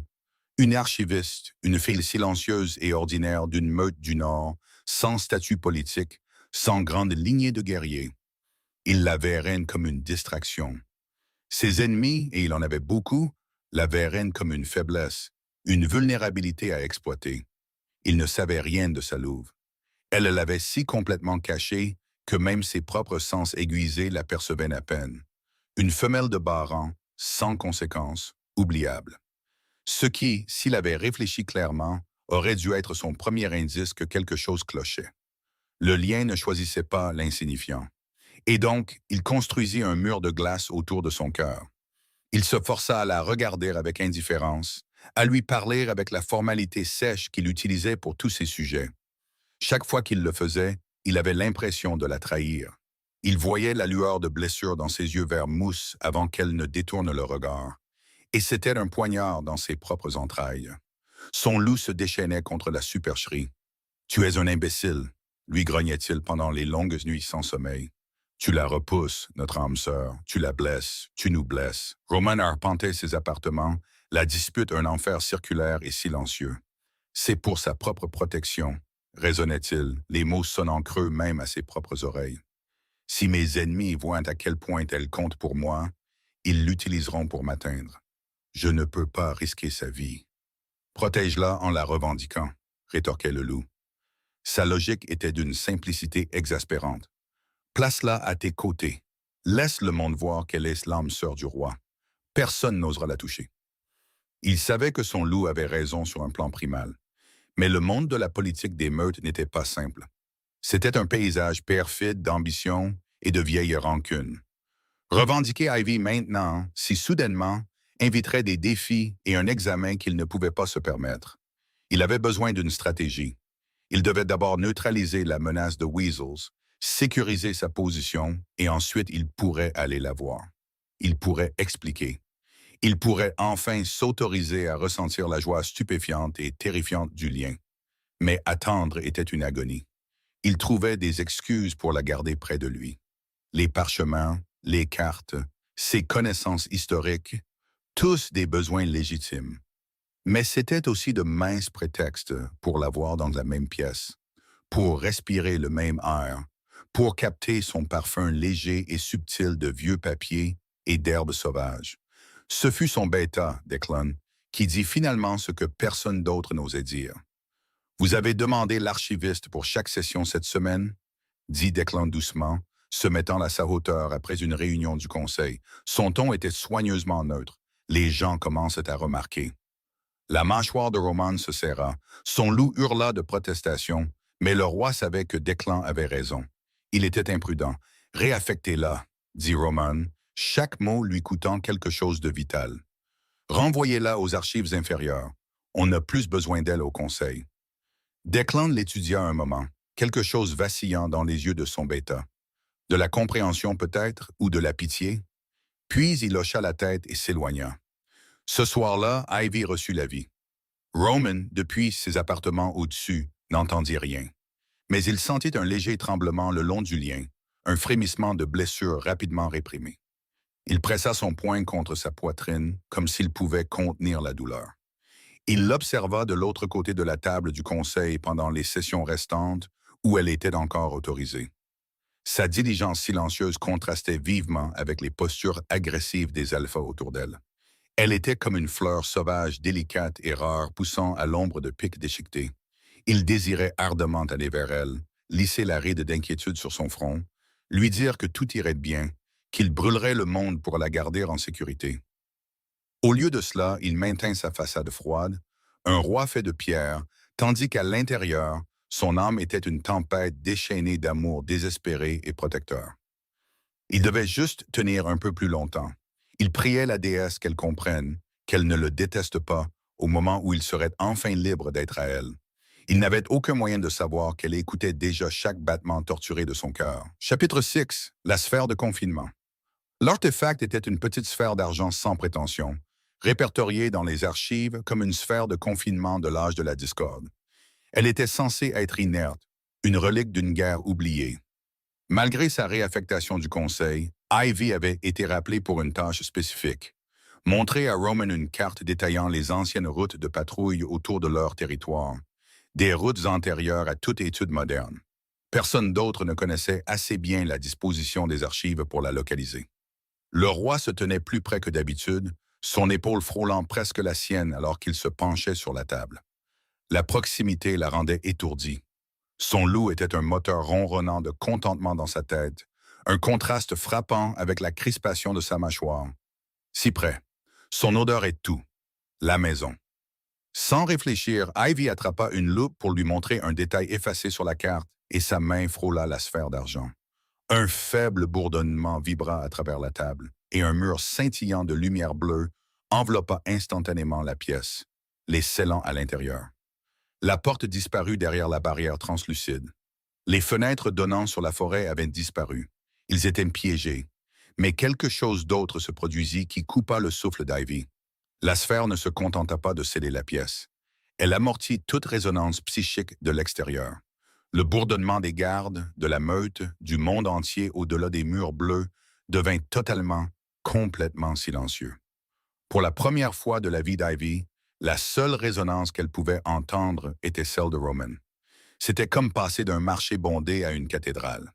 Une archiviste, une fille silencieuse et ordinaire d'une meute du Nord, sans statut politique, sans grande lignée de guerriers. Il la verrait comme une distraction. Ses ennemis, et il en avait beaucoup, la verraient comme une faiblesse, une vulnérabilité à exploiter. Il ne savait rien de sa louve. Elle l'avait si complètement cachée que même ses propres sens aiguisés l'apercevaient à peine. Une femelle de bas rang, sans conséquence, oubliable. Ce qui, s'il avait réfléchi clairement, aurait dû être son premier indice que quelque chose clochait. Le lien ne choisissait pas l'insignifiant. Et donc, il construisit un mur de glace autour de son cœur. Il se força à la regarder avec indifférence, à lui parler avec la formalité sèche qu'il utilisait pour tous ses sujets. Chaque fois qu'il le faisait, il avait l'impression de la trahir. Il voyait la lueur de blessure dans ses yeux verts mousse avant qu'elle ne détourne le regard. Et c'était un poignard dans ses propres entrailles. Son loup se déchaînait contre la supercherie. Tu es un imbécile, lui grognait-il pendant les longues nuits sans sommeil. Tu la repousses, notre âme sœur, tu la blesses, tu nous blesses. Roman arpentait ses appartements, la dispute un enfer circulaire et silencieux. C'est pour sa propre protection, résonnait-il, les mots sonnant creux même à ses propres oreilles. Si mes ennemis voient à quel point elle compte pour moi, ils l'utiliseront pour m'atteindre. Je ne peux pas risquer sa vie. Protège-la en la revendiquant, rétorquait le loup. Sa logique était d'une simplicité exaspérante. Place-la à tes côtés. Laisse le monde voir qu'elle est l'âme sœur du roi. Personne n'osera la toucher. Il savait que son loup avait raison sur un plan primal. Mais le monde de la politique des meutes n'était pas simple. C'était un paysage perfide d'ambition et de vieille rancune. Revendiquer Ivy maintenant, si soudainement, inviterait des défis et un examen qu'il ne pouvait pas se permettre. Il avait besoin d'une stratégie. Il devait d'abord neutraliser la menace de Weasels, sécuriser sa position, et ensuite il pourrait aller la voir. Il pourrait expliquer. Il pourrait enfin s'autoriser à ressentir la joie stupéfiante et terrifiante du lien. Mais attendre était une agonie. Il trouvait des excuses pour la garder près de lui. Les parchemins, les cartes, ses connaissances historiques, tous des besoins légitimes. Mais c'était aussi de minces prétextes pour l'avoir dans la même pièce, pour respirer le même air, pour capter son parfum léger et subtil de vieux papier et d'herbes sauvages. Ce fut son bêta, Declan, qui dit finalement ce que personne d'autre n'osait dire. « Vous avez demandé l'archiviste pour chaque session cette semaine ?» dit Declan doucement, se mettant à sa hauteur après une réunion du conseil. Son ton était soigneusement neutre. Les gens commencent à remarquer. La mâchoire de Roman se serra. Son loup hurla de protestation, mais le roi savait que Declan avait raison. Il était imprudent. « Réaffectez-la » dit Roman, chaque mot lui coûtant quelque chose de vital. « Renvoyez-la aux archives inférieures. On n'a plus besoin d'elle au conseil. » Declan l'étudia un moment, quelque chose vacillant dans les yeux de son bêta. De la compréhension peut-être, ou de la pitié. Puis il hocha la tête et s'éloigna. Ce soir-là, Ivy reçut l'avis. Roman, depuis ses appartements au-dessus, n'entendit rien. Mais il sentit un léger tremblement le long du lien, un frémissement de blessure rapidement réprimé. Il pressa son poing contre sa poitrine, comme s'il pouvait contenir la douleur. Il l'observa de l'autre côté de la table du conseil pendant les sessions restantes où elle était encore autorisée. Sa diligence silencieuse contrastait vivement avec les postures agressives des alphas autour d'elle. Elle était comme une fleur sauvage, délicate et rare poussant à l'ombre de pics déchiquetés. Il désirait ardemment aller vers elle, lisser la ride d'inquiétude sur son front, lui dire que tout irait bien, qu'il brûlerait le monde pour la garder en sécurité. Au lieu de cela, il maintint sa façade froide, un roi fait de pierre, tandis qu'à l'intérieur, son âme était une tempête déchaînée d'amour désespéré et protecteur. Il devait juste tenir un peu plus longtemps. Il priait la déesse qu'elle comprenne, qu'elle ne le déteste pas, au moment où il serait enfin libre d'être à elle. Il n'avait aucun moyen de savoir qu'elle écoutait déjà chaque battement torturé de son cœur. Chapitre 6. La sphère de confinement. L'artefact était une petite sphère d'argent sans prétention, répertoriée dans les archives comme une sphère de confinement de l'âge de la discorde. Elle était censée être inerte, une relique d'une guerre oubliée. Malgré sa réaffectation du conseil, Ivy avait été rappelée pour une tâche spécifique. Montrer à Roman une carte détaillant les anciennes routes de patrouille autour de leur territoire, des routes antérieures à toute étude moderne. Personne d'autre ne connaissait assez bien la disposition des archives pour la localiser. Le roi se tenait plus près que d'habitude, son épaule frôlant presque la sienne alors qu'il se penchait sur la table. La proximité la rendait étourdie. Son loup était un moteur ronronnant de contentement dans sa tête, un contraste frappant avec la crispation de sa mâchoire. Si près. Son odeur est tout. La maison. Sans réfléchir, Ivy attrapa une loupe pour lui montrer un détail effacé sur la carte et sa main frôla la sphère d'argent. Un faible bourdonnement vibra à travers la table et un mur scintillant de lumière bleue enveloppa instantanément la pièce, les scellant à l'intérieur. La porte disparut derrière la barrière translucide. Les fenêtres donnant sur la forêt avaient disparu. Ils étaient piégés. Mais quelque chose d'autre se produisit qui coupa le souffle d'Ivy. La sphère ne se contenta pas de sceller la pièce. Elle amortit toute résonance psychique de l'extérieur. Le bourdonnement des gardes, de la meute, du monde entier au-delà des murs bleus devint totalement, complètement silencieux. Pour la première fois de la vie d'Ivy, la seule résonance qu'elle pouvait entendre était celle de Roman. C'était comme passer d'un marché bondé à une cathédrale.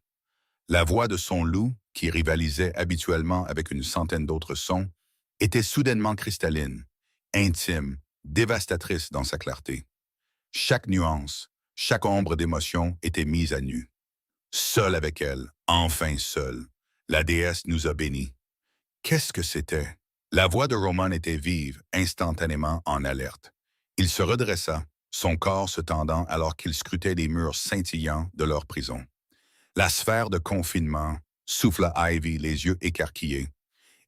La voix de son loup, qui rivalisait habituellement avec une centaine d'autres sons, était soudainement cristalline, intime, dévastatrice dans sa clarté. Chaque nuance, chaque ombre d'émotion était mise à nu. Seule avec elle, enfin seule, la déesse nous a bénis. Qu'est-ce que c'était? La voix de Roman était vive, instantanément en alerte. Il se redressa, son corps se tendant alors qu'il scrutait les murs scintillants de leur prison. La sphère de confinement souffla Ivy, les yeux écarquillés.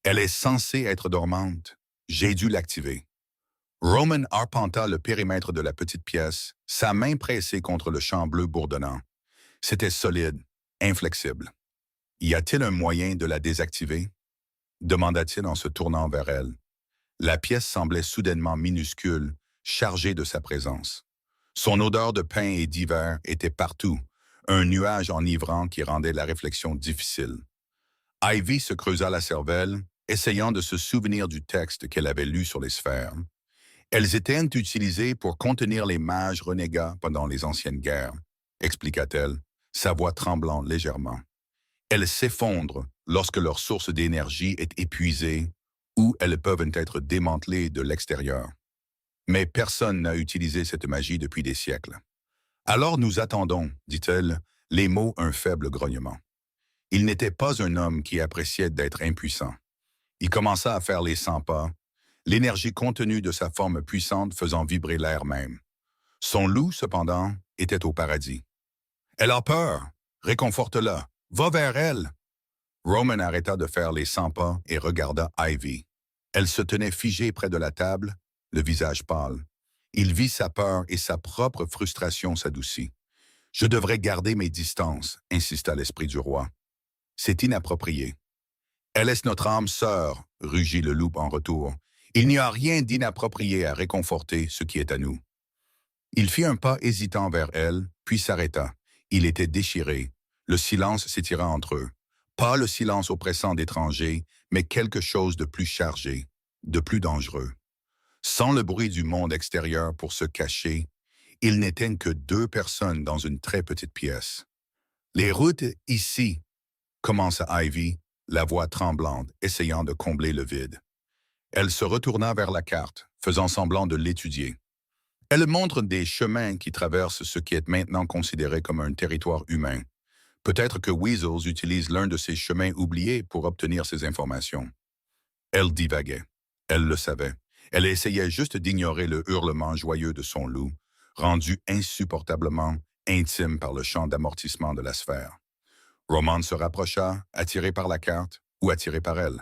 Elle est censée être dormante. J'ai dû l'activer. Roman arpenta le périmètre de la petite pièce, sa main pressée contre le champ bleu bourdonnant. C'était solide, inflexible. Y a-t-il un moyen de la désactiver? Demanda-t-il en se tournant vers elle. La pièce semblait soudainement minuscule, chargée de sa présence. Son odeur de pain et d'hiver était partout, un nuage enivrant qui rendait la réflexion difficile. Ivy se creusa la cervelle, essayant de se souvenir du texte qu'elle avait lu sur les sphères. Elles étaient utilisées pour contenir les mages renégats pendant les anciennes guerres, expliqua-t-elle, sa voix tremblant légèrement. Elles s'effondrent lorsque leur source d'énergie est épuisée ou elles peuvent être démantelées de l'extérieur. Mais personne n'a utilisé cette magie depuis des siècles. Alors nous attendons, dit-elle, les mots un faible grognement. Il n'était pas un homme qui appréciait d'être impuissant. Il commença à faire les 100 pas, l'énergie contenue de sa forme puissante faisant vibrer l'air même. Son loup, cependant, était au paradis. « Elle a peur! Réconforte-la! Va vers elle! » Roman arrêta de faire les 100 pas et regarda Ivy. Elle se tenait figée près de la table, le visage pâle. Il vit sa peur et sa propre frustration s'adoucit. « Je devrais garder mes distances, » insista l'esprit du roi. « C'est inapproprié. »« Elle est notre âme sœur, » rugit le loup en retour. « Il n'y a rien d'inapproprié à réconforter ce qui est à nous. » Il fit un pas hésitant vers elle, puis s'arrêta. Il était déchiré. Le silence s'étira entre eux. Pas le silence oppressant d'étrangers, mais quelque chose de plus chargé, de plus dangereux. Sans le bruit du monde extérieur pour se cacher, ils n'étaient que 2 personnes dans une très petite pièce. « Les routes ici » commença Ivy, la voix tremblante, essayant de combler le vide. Elle se retourna vers la carte, faisant semblant de l'étudier. Elle montre des chemins qui traversent ce qui est maintenant considéré comme un territoire humain. Peut-être que Weasels utilise l'un de ces chemins oubliés pour obtenir ces informations. Elle divaguait. Elle le savait. Elle essayait juste d'ignorer le hurlement joyeux de son loup, rendu insupportablement intime par le champ d'amortissement de la sphère. Roman se rapprocha, attiré par la carte ou attiré par elle.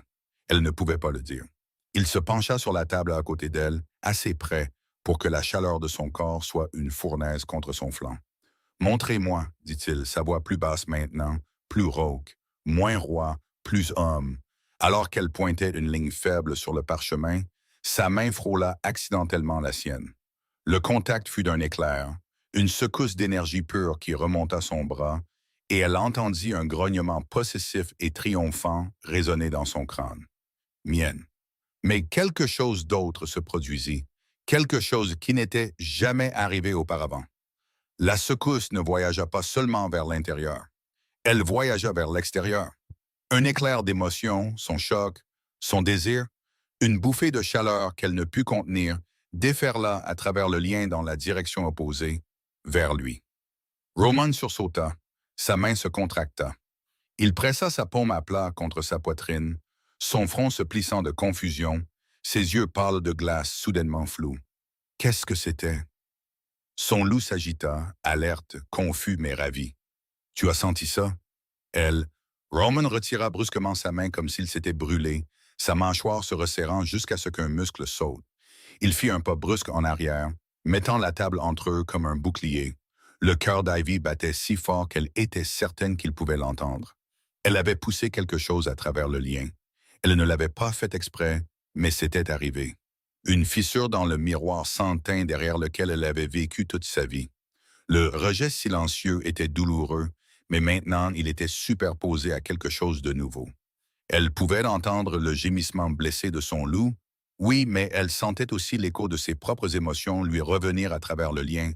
Elle ne pouvait pas le dire. Il se pencha sur la table à côté d'elle, assez près pour que la chaleur de son corps soit une fournaise contre son flanc. « Montrez-moi, dit-il, sa voix plus basse maintenant, plus rauque, moins roi, plus homme. » Alors qu'elle pointait une ligne faible sur le parchemin, sa main frôla accidentellement la sienne. Le contact fut d'un éclair, une secousse d'énergie pure qui remonta son bras, et elle entendit un grognement possessif et triomphant résonner dans son crâne. Mienne. Mais quelque chose d'autre se produisit, quelque chose qui n'était jamais arrivé auparavant. La secousse ne voyagea pas seulement vers l'intérieur, elle voyagea vers l'extérieur. Un éclair d'émotion, son choc, son désir, une bouffée de chaleur qu'elle ne put contenir, déferla à travers le lien dans la direction opposée, vers lui. Roman sursauta, sa main se contracta. Il pressa sa paume à plat contre sa poitrine, son front se plissant de confusion, ses yeux pâles de glace soudainement flous. Qu'est-ce que c'était? Son loup s'agita, alerte, confus mais ravi. « Tu as senti ça? » Elle. Roman retira brusquement sa main comme s'il s'était brûlé, sa mâchoire se resserrant jusqu'à ce qu'un muscle saute. Il fit un pas brusque en arrière, mettant la table entre eux comme un bouclier. Le cœur d'Ivy battait si fort qu'elle était certaine qu'il pouvait l'entendre. Elle avait poussé quelque chose à travers le lien. Elle ne l'avait pas fait exprès, mais c'était arrivé. Une fissure dans le miroir sans teint derrière lequel elle avait vécu toute sa vie. Le rejet silencieux était douloureux, mais maintenant il était superposé à quelque chose de nouveau. Elle pouvait entendre le gémissement blessé de son loup, oui, mais elle sentait aussi l'écho de ses propres émotions lui revenir à travers le lien,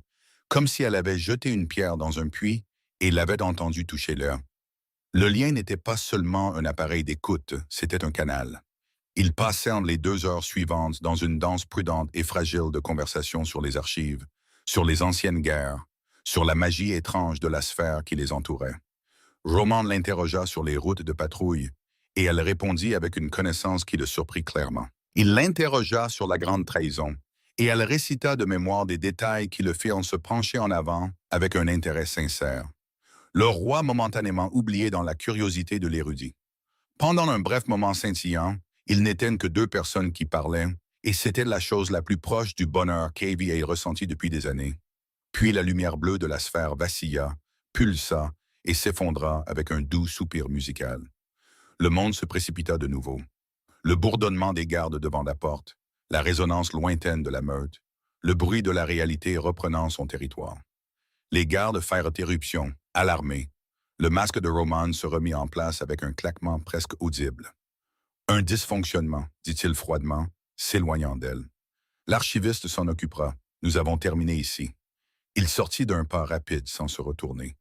comme si elle avait jeté une pierre dans un puits et l'avait entendu toucher l'air. Le lien n'était pas seulement un appareil d'écoute, c'était un canal. Ils passèrent les 2 heures suivantes dans une danse prudente et fragile de conversation sur les archives, sur les anciennes guerres, sur la magie étrange de la sphère qui les entourait. Roman l'interrogea sur les routes de patrouille, et elle répondit avec une connaissance qui le surprit clairement. Il l'interrogea sur la grande trahison, et elle récita de mémoire des détails qui le firent se pencher en avant avec un intérêt sincère. Le roi momentanément oublié dans la curiosité de l'érudit. Pendant un bref moment scintillant, ils n'étaient que deux personnes qui parlaient, et c'était la chose la plus proche du bonheur qu'Avy ait ressenti depuis des années. Puis la lumière bleue de la sphère vacilla, pulsa et s'effondra avec un doux soupir musical. Le monde se précipita de nouveau. Le bourdonnement des gardes devant la porte, la résonance lointaine de la meute, le bruit de la réalité reprenant son territoire. Les gardes firent éruption, alarmés. Le masque de Roman se remit en place avec un claquement presque audible. Un dysfonctionnement, dit-il froidement, s'éloignant d'elle. L'archiviste s'en occupera. Nous avons terminé ici. Il sortit d'un pas rapide sans se retourner.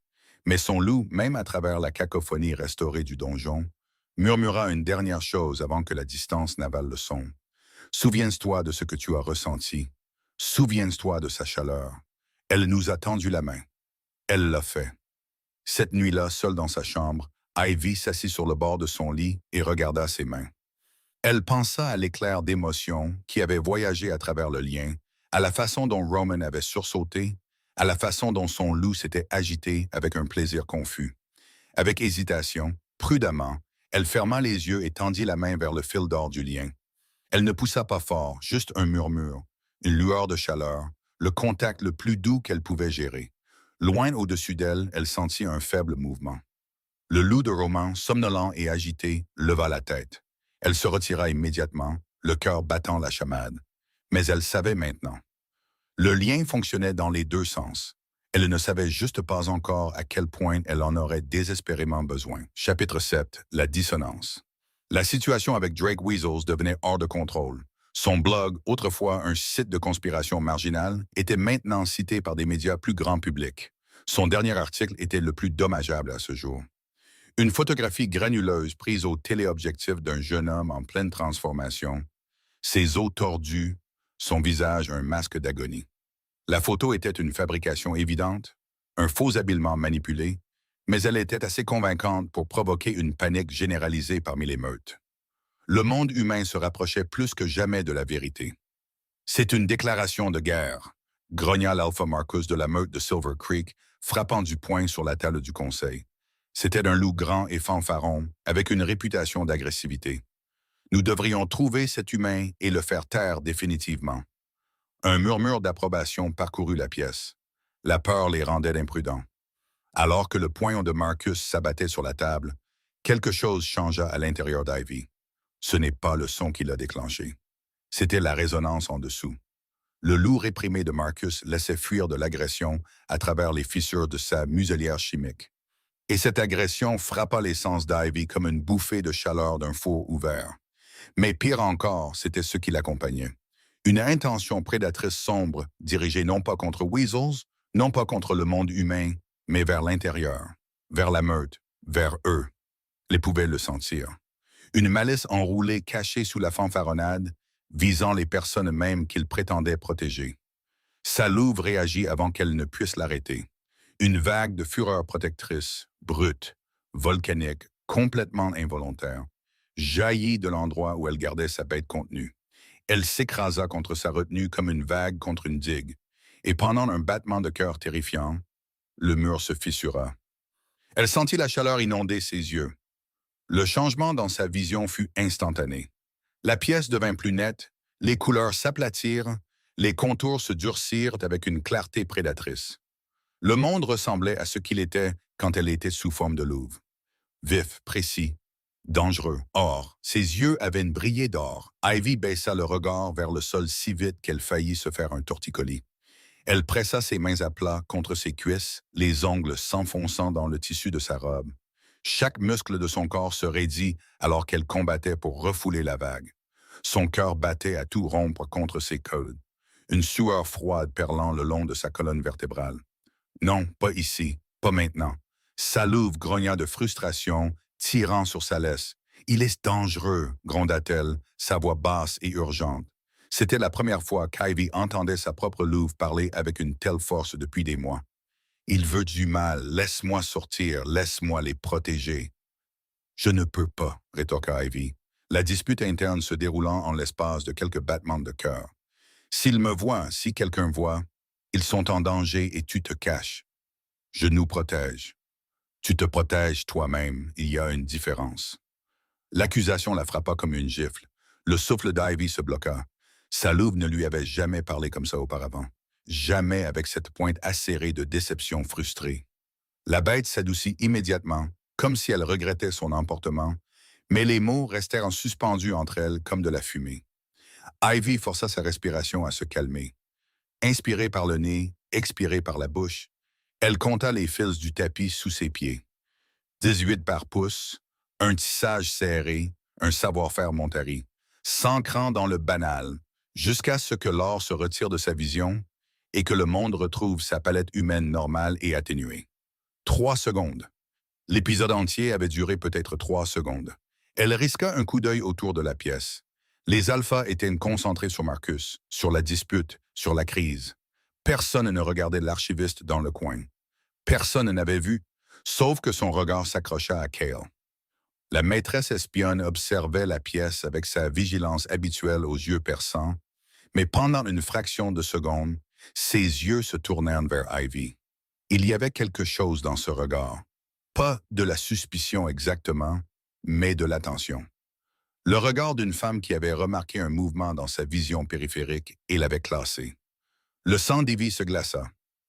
Mais son loup, même à travers la cacophonie restaurée du donjon, murmura une dernière chose avant que la distance n'avale le son. Souviens-toi de ce que tu as ressenti. Souviens-toi de sa chaleur. Elle nous a tendu la main. Elle l'a fait. Cette nuit-là, seule dans sa chambre, Ivy s'assit sur le bord de son lit et regarda ses mains. Elle pensa à l'éclair d'émotion qui avait voyagé à travers le lien, à la façon dont Roman avait sursauté, à la façon dont son loup s'était agité avec un plaisir confus. Avec hésitation, prudemment, elle ferma les yeux et tendit la main vers le fil d'or du lien. Elle ne poussa pas fort, juste un murmure, une lueur de chaleur, le contact le plus doux qu'elle pouvait gérer. Loin au-dessus d'elle, elle sentit un faible mouvement. Le loup de Roman, somnolent et agité, leva la tête. Elle se retira immédiatement, le cœur battant la chamade. Mais elle savait maintenant. Le lien fonctionnait dans les deux sens. Elle ne savait juste pas encore à quel point elle en aurait désespérément besoin. Chapitre 7. La dissonance. La situation avec Drake Weasels devenait hors de contrôle. Son blog, autrefois un site de conspiration marginal, était maintenant cité par des médias plus grand public. Son dernier article était le plus dommageable à ce jour. Une photographie granuleuse prise au téléobjectif d'un jeune homme en pleine transformation, ses os tordus, son visage un masque d'agonie. La photo était une fabrication évidente, un faux habillement manipulé, mais elle était assez convaincante pour provoquer une panique généralisée parmi les meutes. Le monde humain se rapprochait plus que jamais de la vérité. C'est une déclaration de guerre, grogna l'Alpha Marcus de la meute de Silver Creek, frappant du poing sur la table du conseil. C'était un loup grand et fanfaron, avec une réputation d'agressivité. Nous devrions trouver cet humain et le faire taire définitivement. Un murmure d'approbation parcourut la pièce. La peur les rendait imprudents. Alors que le poing de Marcus s'abattait sur la table, quelque chose changea à l'intérieur d'Ivy. Ce n'est pas le son qui l'a déclenché. C'était la résonance en dessous. Le loup réprimé de Marcus laissait fuir de l'agression à travers les fissures de sa muselière chimique. Et cette agression frappa les sens d'Ivy comme une bouffée de chaleur d'un four ouvert. Mais pire encore, c'était ce qui l'accompagnait. Une intention prédatrice sombre, dirigée non pas contre Weasels, non pas contre le monde humain, mais vers l'intérieur, vers la meute, vers eux. Les pouvaient le sentir. Une malice enroulée cachée sous la fanfaronnade, visant les personnes mêmes qu'il prétendait protéger. Sa louve réagit avant qu'elle ne puisse l'arrêter. Une vague de fureur protectrice, brute, volcanique, complètement involontaire, jaillit de l'endroit où elle gardait sa bête contenue. Elle s'écrasa contre sa retenue comme une vague contre une digue, et pendant un battement de cœur terrifiant, le mur se fissura. Elle sentit la chaleur inonder ses yeux. Le changement dans sa vision fut instantané. La pièce devint plus nette, les couleurs s'aplatirent, les contours se durcirent avec une clarté prédatrice. Le monde ressemblait à ce qu'il était quand elle était sous forme de louve. Vif, précis, Dangereux. Or, ses yeux avaient une brillée d'or. Ivy baissa le regard vers le sol si vite qu'elle faillit se faire un torticolis. Elle pressa ses mains à plat contre ses cuisses, les ongles s'enfonçant dans le tissu de sa robe. Chaque muscle de son corps se raidit alors qu'elle combattait pour refouler la vague. Son cœur battait à tout rompre contre ses côtes, une sueur froide perlant le long de sa colonne vertébrale. Non, pas ici, pas maintenant. Sa louve grogna de frustration, tirant sur sa laisse. Il est dangereux, gronda-t-elle, sa voix basse et urgente. C'était la première fois qu'Ivy entendait sa propre louve parler avec une telle force depuis des mois. Il veut du mal, laisse-moi sortir, laisse-moi les protéger. Je ne peux pas, rétorqua Ivy, la dispute interne se déroulant en l'espace de quelques battements de cœur. S'ils me voient, si quelqu'un voit, ils sont en danger et tu te caches. Je nous protège. Tu te protèges toi-même, il y a une différence. L'accusation la frappa comme une gifle. Le souffle d'Ivy se bloqua. Sa louve ne lui avait jamais parlé comme ça auparavant. Jamais avec cette pointe acérée de déception frustrée. La bête s'adoucit immédiatement, comme si elle regrettait son emportement, mais les mots restèrent en suspendu entre elles comme de la fumée. Ivy força sa respiration à se calmer. Inspirée par le nez, expirée par la bouche, elle compta les fils du tapis sous ses pieds. 18 par pouce, un tissage serré, un savoir-faire montari, s'ancrant dans le banal, jusqu'à ce que l'or se retire de sa vision et que le monde retrouve sa palette humaine normale et atténuée. 3 secondes. L'épisode entier avait duré peut-être 3 secondes. Elle risqua un coup d'œil autour de la pièce. Les alphas étaient concentrés sur Marcus, sur la dispute, sur la crise. Personne ne regardait l'archiviste dans le coin. Personne n'avait vu, sauf que son regard s'accrocha à Cale. La maîtresse espionne observait la pièce avec sa vigilance habituelle aux yeux perçants, mais pendant une fraction de seconde, ses yeux se tournèrent vers Ivy. Il y avait quelque chose dans ce regard. Pas de la suspicion exactement, mais de l'attention. Le regard d'une femme qui avait remarqué un mouvement dans sa vision périphérique et l'avait classé. Le sang d'Ivy se glaça.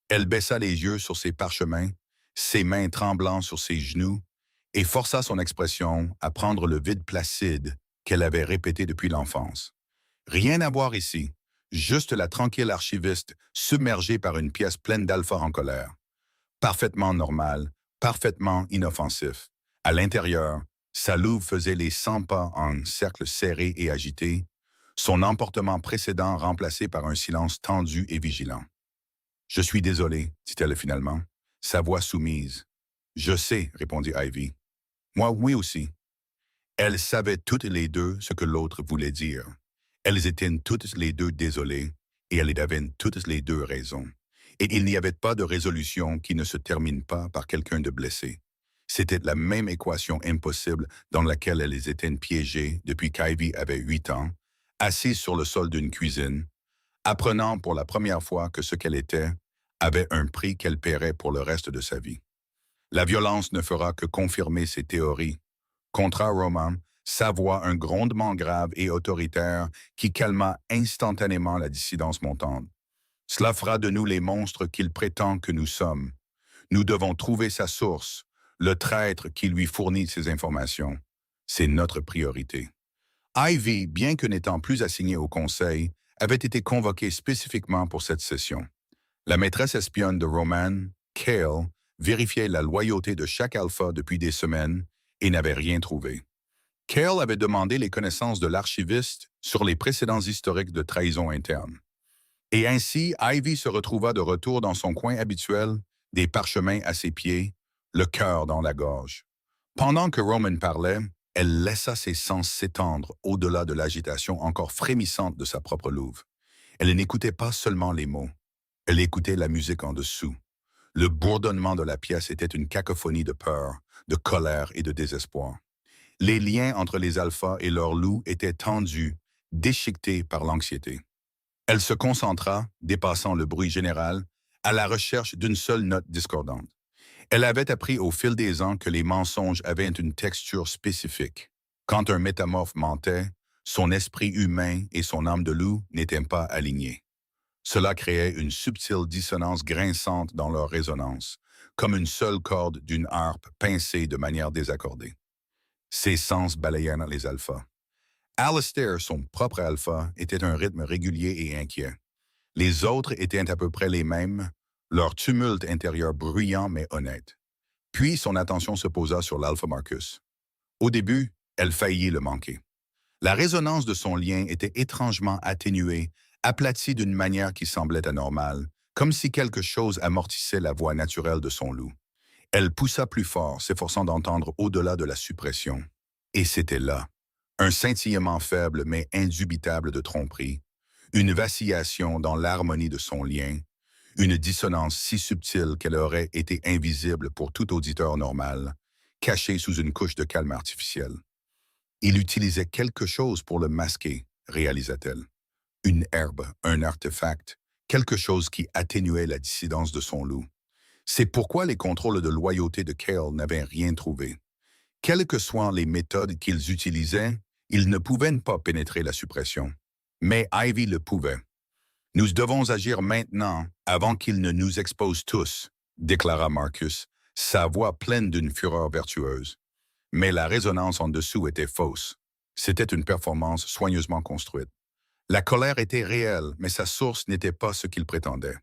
Elle baissa les yeux sur ses parchemins, ses mains tremblant sur ses genoux, et força son expression à prendre le vide placide qu'elle avait répété depuis l'enfance. Rien à voir ici, juste la tranquille archiviste submergée par une pièce pleine d'alpha en colère. Parfaitement normal, parfaitement inoffensif. À l'intérieur, sa louve faisait les 100 pas en cercle serré et agité, son emportement précédent remplacé par un silence tendu et vigilant. « Je suis désolé, dit-elle finalement, sa voix soumise. « Je sais, répondit Ivy. « Moi, oui aussi. » Elles savaient toutes les deux ce que l'autre voulait dire. Elles étaient toutes les deux désolées, et elles avaient toutes les deux raison. Et il n'y avait pas de résolution qui ne se termine pas par quelqu'un de blessé. C'était la même équation impossible dans laquelle elles étaient piégées depuis qu'Ivy avait 8 ans, assise sur le sol d'une cuisine, apprenant pour la première fois que ce qu'elle était avait un prix qu'elle paierait pour le reste de sa vie. La violence ne fera que confirmer ses théories. Contra Roman, sa voix un grondement grave et autoritaire qui calma instantanément la dissidence montante. Cela fera de nous les monstres qu'il prétend que nous sommes. Nous devons trouver sa source, le traître qui lui fournit ces informations. C'est notre priorité. Ivy, bien que n'étant plus assignée au conseil, avait été convoquée spécifiquement pour cette session. La maîtresse espionne de Roman, Cale, vérifiait la loyauté de chaque alpha depuis des semaines et n'avait rien trouvé. Cale avait demandé les connaissances de l'archiviste sur les précédents historiques de trahison interne. Et ainsi, Ivy se retrouva de retour dans son coin habituel, des parchemins à ses pieds, le cœur dans la gorge. Pendant que Roman parlait, elle laissa ses sens s'étendre au-delà de l'agitation encore frémissante de sa propre louve. Elle n'écoutait pas seulement les mots, elle écoutait la musique en dessous. Le bourdonnement de la pièce était une cacophonie de peur, de colère et de désespoir. Les liens entre les alphas et leurs loups étaient tendus, déchiquetés par l'anxiété. Elle se concentra, dépassant le bruit général, à la recherche d'une seule note discordante. Elle avait appris au fil des ans que les mensonges avaient une texture spécifique. Quand un métamorphe mentait, son esprit humain et son âme de loup n'étaient pas alignés. Cela créait une subtile dissonance grinçante dans leur résonance, comme une seule corde d'une harpe pincée de manière désaccordée. Ses sens balayaient dans les alphas. Alistair, son propre alpha, était un rythme régulier et inquiet. Les autres étaient à peu près les mêmes, leur tumulte intérieur bruyant mais honnête. Puis son attention se posa sur l'Alpha Marcus. Au début, elle faillit le manquer. La résonance de son lien était étrangement atténuée, aplatie d'une manière qui semblait anormale, comme si quelque chose amortissait la voix naturelle de son loup. Elle poussa plus fort, s'efforçant d'entendre au-delà de la suppression. Et c'était là. Un scintillement faible mais indubitable de tromperie, une vacillation dans l'harmonie de son lien, une dissonance si subtile qu'elle aurait été invisible pour tout auditeur normal, cachée sous une couche de calme artificiel. Il utilisait quelque chose pour le masquer, réalisa-t-elle. Une herbe, un artefact, quelque chose qui atténuait la dissidence de son loup. C'est pourquoi les contrôles de loyauté de Cale n'avaient rien trouvé. Quelles que soient les méthodes qu'ils utilisaient, ils ne pouvaient pas pénétrer la suppression. Mais Ivy le pouvait. Nous devons agir maintenant, avant qu'il ne nous expose tous, déclara Marcus, sa voix pleine d'une fureur vertueuse. Mais la résonance en dessous était fausse. C'était une performance soigneusement construite. La colère était réelle, mais sa source n'était pas ce qu'il prétendait.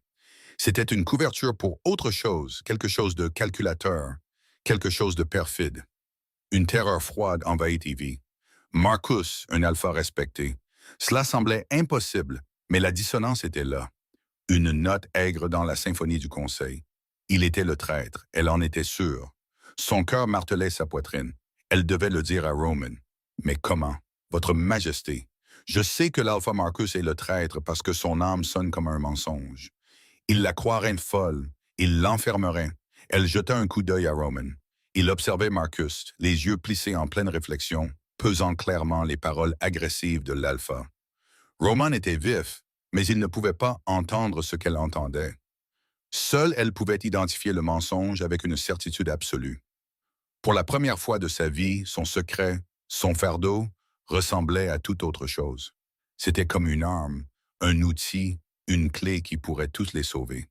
C'était une couverture pour autre chose, quelque chose de calculateur, quelque chose de perfide. Une terreur froide envahit Ivy. Marcus, un alpha respecté. Cela semblait impossible, mais la dissonance était là. Une note aigre dans la symphonie du conseil. Il était le traître, elle en était sûre. Son cœur martelait sa poitrine. Elle devait le dire à Roman. Mais comment? Votre Majesté. Je sais que l'Alpha Marcus est le traître parce que son âme sonne comme un mensonge. Il la croirait folle. Il l'enfermerait. Elle jeta un coup d'œil à Roman. Il observait Marcus, les yeux plissés en pleine réflexion, pesant clairement les paroles agressives de l'Alpha. Roman était vif, mais il ne pouvait pas entendre ce qu'elle entendait. Seule elle pouvait identifier le mensonge avec une certitude absolue. Pour la première fois de sa vie, son secret, son fardeau, ressemblait à toute autre chose. C'était comme une arme, un outil, une clé qui pourrait tous les sauver.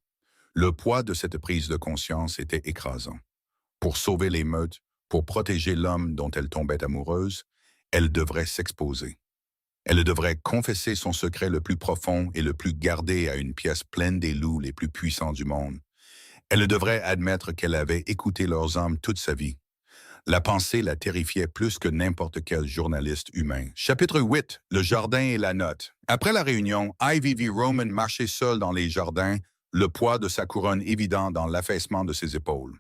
Le poids de cette prise de conscience était écrasant. Pour sauver les meutes, pour protéger l'homme dont elle tombait amoureuse, elle devrait s'exposer. Elle devrait confesser son secret le plus profond et le plus gardé à une pièce pleine des loups les plus puissants du monde. Elle devrait admettre qu'elle avait écouté leurs âmes toute sa vie. La pensée la terrifiait plus que n'importe quel journaliste humain. Chapitre 8. Le jardin et la note. Après la réunion, Ivy vit Roman marcher seul dans les jardins, le poids de sa couronne évident dans l'affaissement de ses épaules.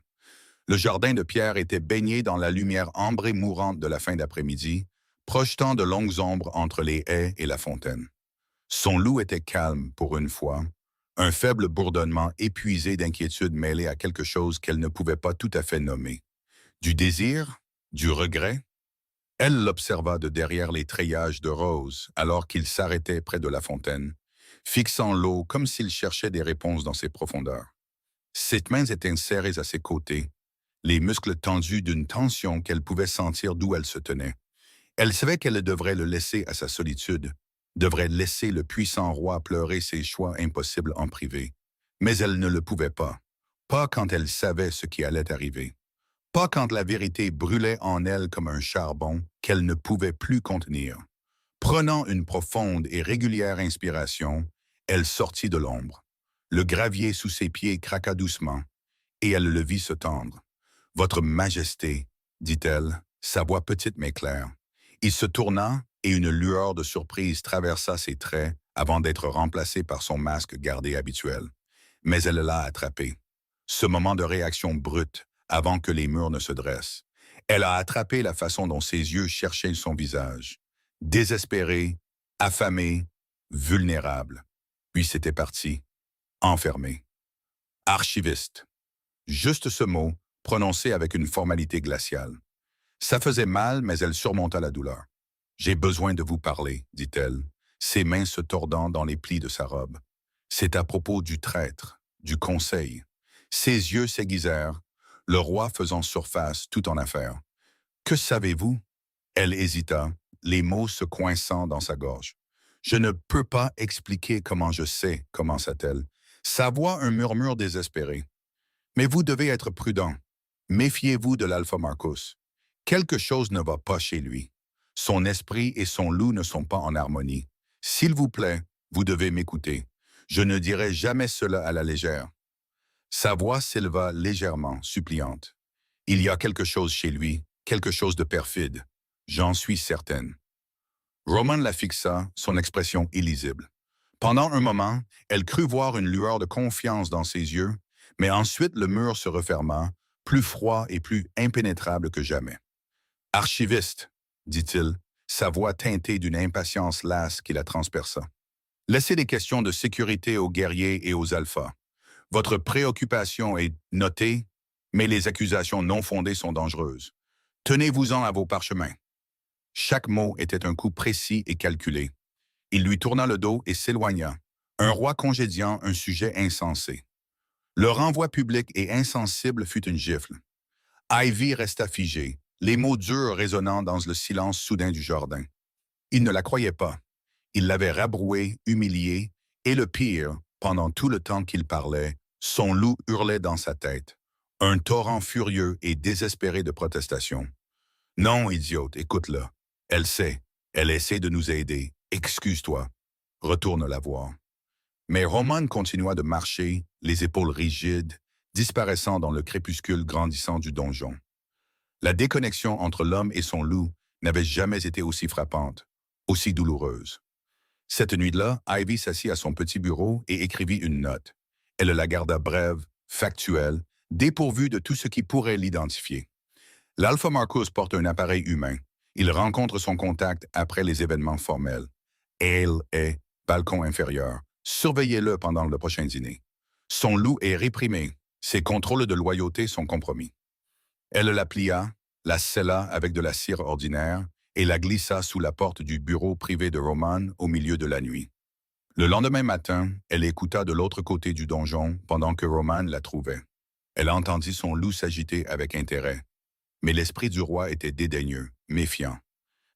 Le jardin de pierre était baigné dans la lumière ambrée mourante de la fin d'après-midi, projetant de longues ombres entre les haies et la fontaine. Son loup était calme pour une fois, un faible bourdonnement épuisé d'inquiétude mêlé à quelque chose qu'elle ne pouvait pas tout à fait nommer. Du désir? Du regret? Elle l'observa de derrière les treillages de roses alors qu'il s'arrêtait près de la fontaine, fixant l'eau comme s'il cherchait des réponses dans ses profondeurs. Ses mains étaient serrées à ses côtés, les muscles tendus d'une tension qu'elle pouvait sentir d'où elle se tenait. Elle savait qu'elle devrait le laisser à sa solitude, devrait laisser le puissant roi pleurer ses choix impossibles en privé. Mais elle ne le pouvait pas. Pas quand elle savait ce qui allait arriver. Pas quand la vérité brûlait en elle comme un charbon qu'elle ne pouvait plus contenir. Prenant une profonde et régulière inspiration, elle sortit de l'ombre. Le gravier sous ses pieds craqua doucement, et elle le vit se tendre. « Votre Majesté, dit-elle, sa voix petite mais claire. » Il se tourna et une lueur de surprise traversa ses traits avant d'être remplacée par son masque gardé habituel. Mais elle l'a attrapé. Ce moment de réaction brute, avant que les murs ne se dressent. Elle a attrapé la façon dont ses yeux cherchaient son visage. Désespéré, affamé, vulnérable. Puis c'était parti, enfermé. Archiviste. Juste ce mot, prononcé avec une formalité glaciale. Ça faisait mal, mais elle surmonta la douleur. « J'ai besoin de vous parler, dit-elle, ses mains se tordant dans les plis de sa robe. C'est à propos du traître, du conseil. » Ses yeux s'aiguisèrent, le roi faisant surface tout en affaires. « Que savez-vous? » Elle hésita, les mots se coinçant dans sa gorge. « Je ne peux pas expliquer comment je sais, commença-t-elle. Sa voix un murmure désespéré. « Mais vous devez être prudent. Méfiez-vous de l'Alpha Marcus. Quelque chose ne va pas chez lui. Son esprit et son loup ne sont pas en harmonie. S'il vous plaît, vous devez m'écouter. Je ne dirai jamais cela à la légère. Sa voix s'éleva légèrement, suppliante. Il y a quelque chose chez lui, quelque chose de perfide. J'en suis certaine. Roman la fixa, son expression illisible. Pendant un moment, elle crut voir une lueur de confiance dans ses yeux, mais ensuite le mur se referma, plus froid et plus impénétrable que jamais. Archiviste, dit-il, sa voix teintée d'une impatience lasse qui la transperça. Laissez les questions de sécurité aux guerriers et aux alphas. Votre préoccupation est notée, mais les accusations non fondées sont dangereuses. Tenez-vous-en à vos parchemins. Chaque mot était un coup précis et calculé. Il lui tourna le dos et s'éloigna, un roi congédiant un sujet insensé. Le renvoi public et insensible fut une gifle. Ivy resta figée, les mots durs résonnant dans le silence soudain du jardin. Il ne la croyait pas. Il l'avait rabrouée, humiliée, et le pire, pendant tout le temps qu'il parlait, son loup hurlait dans sa tête. Un torrent furieux et désespéré de protestations. Non, idiote, écoute-la. Elle sait. Elle essaie de nous aider. Excuse-toi. Retourne la voir. Mais Roman continua de marcher, les épaules rigides, disparaissant dans le crépuscule grandissant du donjon. La déconnexion entre l'homme et son loup n'avait jamais été aussi frappante, aussi douloureuse. Cette nuit-là, Ivy s'assit à son petit bureau et écrivit une note. Elle la garda brève, factuelle, dépourvue de tout ce qui pourrait l'identifier. L'Alpha Marcus porte un appareil humain. Il rencontre son contact après les événements formels. Elle est balcon inférieur. Surveillez-le pendant le prochain dîner. Son loup est réprimé. Ses contrôles de loyauté sont compromis. Elle la plia, la scella avec de la cire ordinaire et la glissa sous la porte du bureau privé de Roman au milieu de la nuit. Le lendemain matin, elle écouta de l'autre côté du donjon pendant que Roman la trouvait. Elle entendit son loup s'agiter avec intérêt. Mais l'esprit du roi était dédaigneux, méfiant.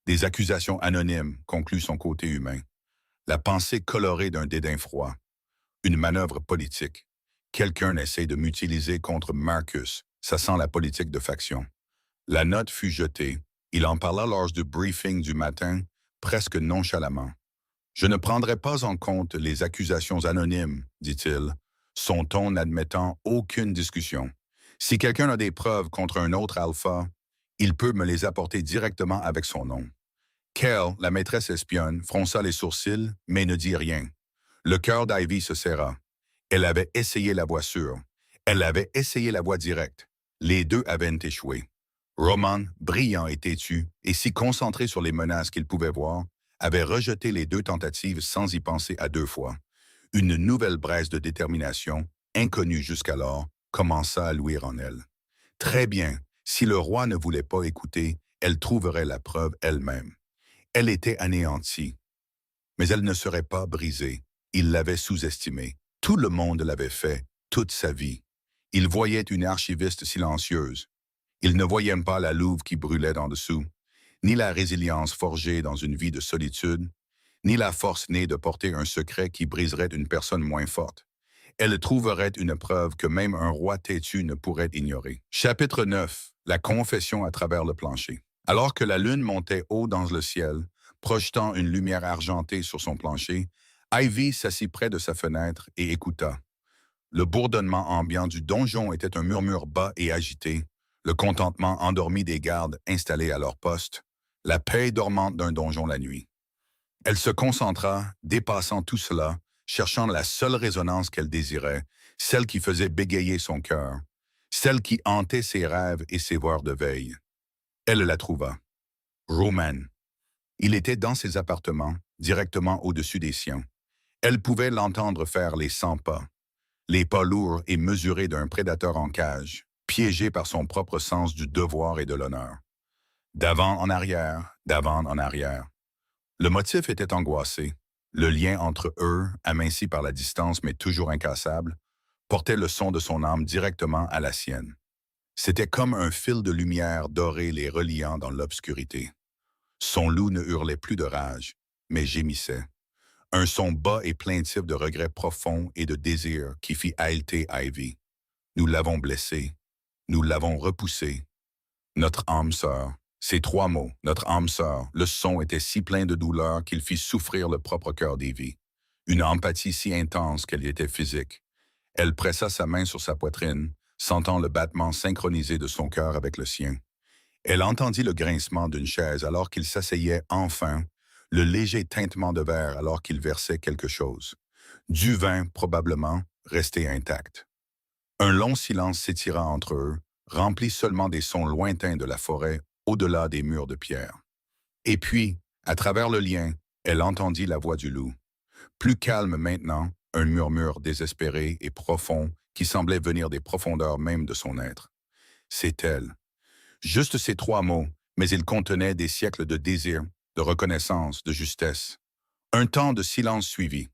Des accusations anonymes concluent son côté humain. La pensée colorée d'un dédain froid. Une manœuvre politique. Quelqu'un essaie de m'utiliser contre Marcus. Ça sent la politique de faction. La note fut jetée. Il en parla lors du briefing du matin, presque nonchalamment. Je ne prendrai pas en compte les accusations anonymes, dit-il, son ton n'admettant aucune discussion. Si quelqu'un a des preuves contre un autre alpha, il peut me les apporter directement avec son nom. Kell, la maîtresse espionne, fronça les sourcils, mais ne dit rien. Le cœur d'Ivy se serra. Elle avait essayé la voie sûre. Elle avait essayé la voie directe. Les deux avaient échoué. Roman, brillant et têtu, et si concentré sur les menaces qu'il pouvait voir, avait rejeté les deux tentatives sans y penser à deux fois. Une nouvelle braise de détermination, inconnue jusqu'alors, commença à luire en elle. Très bien, si le roi ne voulait pas écouter, elle trouverait la preuve elle-même. Elle était anéantie. Mais elle ne serait pas brisée. Il l'avait sous-estimée. Tout le monde l'avait fait, toute sa vie. Il voyait une archiviste silencieuse. Il ne voyait pas la louve qui brûlait d'en dessous, ni la résilience forgée dans une vie de solitude, ni la force née de porter un secret qui briserait une personne moins forte. Elle trouverait une preuve que même un roi têtu ne pourrait ignorer. Chapitre 9. La confession à travers le plancher. Alors que la lune montait haut dans le ciel, projetant une lumière argentée sur son plancher, Ivy s'assit près de sa fenêtre et écouta. Le bourdonnement ambiant du donjon était un murmure bas et agité, le contentement endormi des gardes installés à leur poste, la paix dormante d'un donjon la nuit. Elle se concentra, dépassant tout cela, cherchant la seule résonance qu'elle désirait, celle qui faisait bégayer son cœur, celle qui hantait ses rêves et ses voies de veille. Elle la trouva. Roman. Il était dans ses appartements, directement au-dessus des siens. Elle pouvait l'entendre faire les 100 pas, les pas lourds et mesurés d'un prédateur en cage, piégé par son propre sens du devoir et de l'honneur. D'avant en arrière, d'avant en arrière. Le motif était angoissé. Le lien entre eux, aminci par la distance mais toujours incassable, portait le son de son âme directement à la sienne. C'était comme un fil de lumière doré les reliant dans l'obscurité. Son loup ne hurlait plus de rage, mais gémissait. Un son bas et plaintif de regret profond et de désir qui fit haïter Ivy. Nous l'avons blessé. Nous l'avons repoussé. Notre âme sœur. Ces trois mots, notre âme sœur, le son était si plein de douleur qu'il fit souffrir le propre cœur d'Ivy. Une empathie si intense qu'elle était physique. Elle pressa sa main sur sa poitrine, sentant le battement synchronisé de son cœur avec le sien. Elle entendit le grincement d'une chaise alors qu'il s'asseyait enfin, le léger tintement de verre alors qu'il versait quelque chose. Du vin, probablement, resté intact. Un long silence s'étira entre eux, rempli seulement des sons lointains de la forêt au-delà des murs de pierre. Et puis, à travers le lien, elle entendit la voix du loup. Plus calme maintenant, un murmure désespéré et profond qui semblait venir des profondeurs même de son être. C'est elle. Juste ces trois mots, mais ils contenaient des siècles de désir, de reconnaissance, de justesse. Un temps de silence suivit.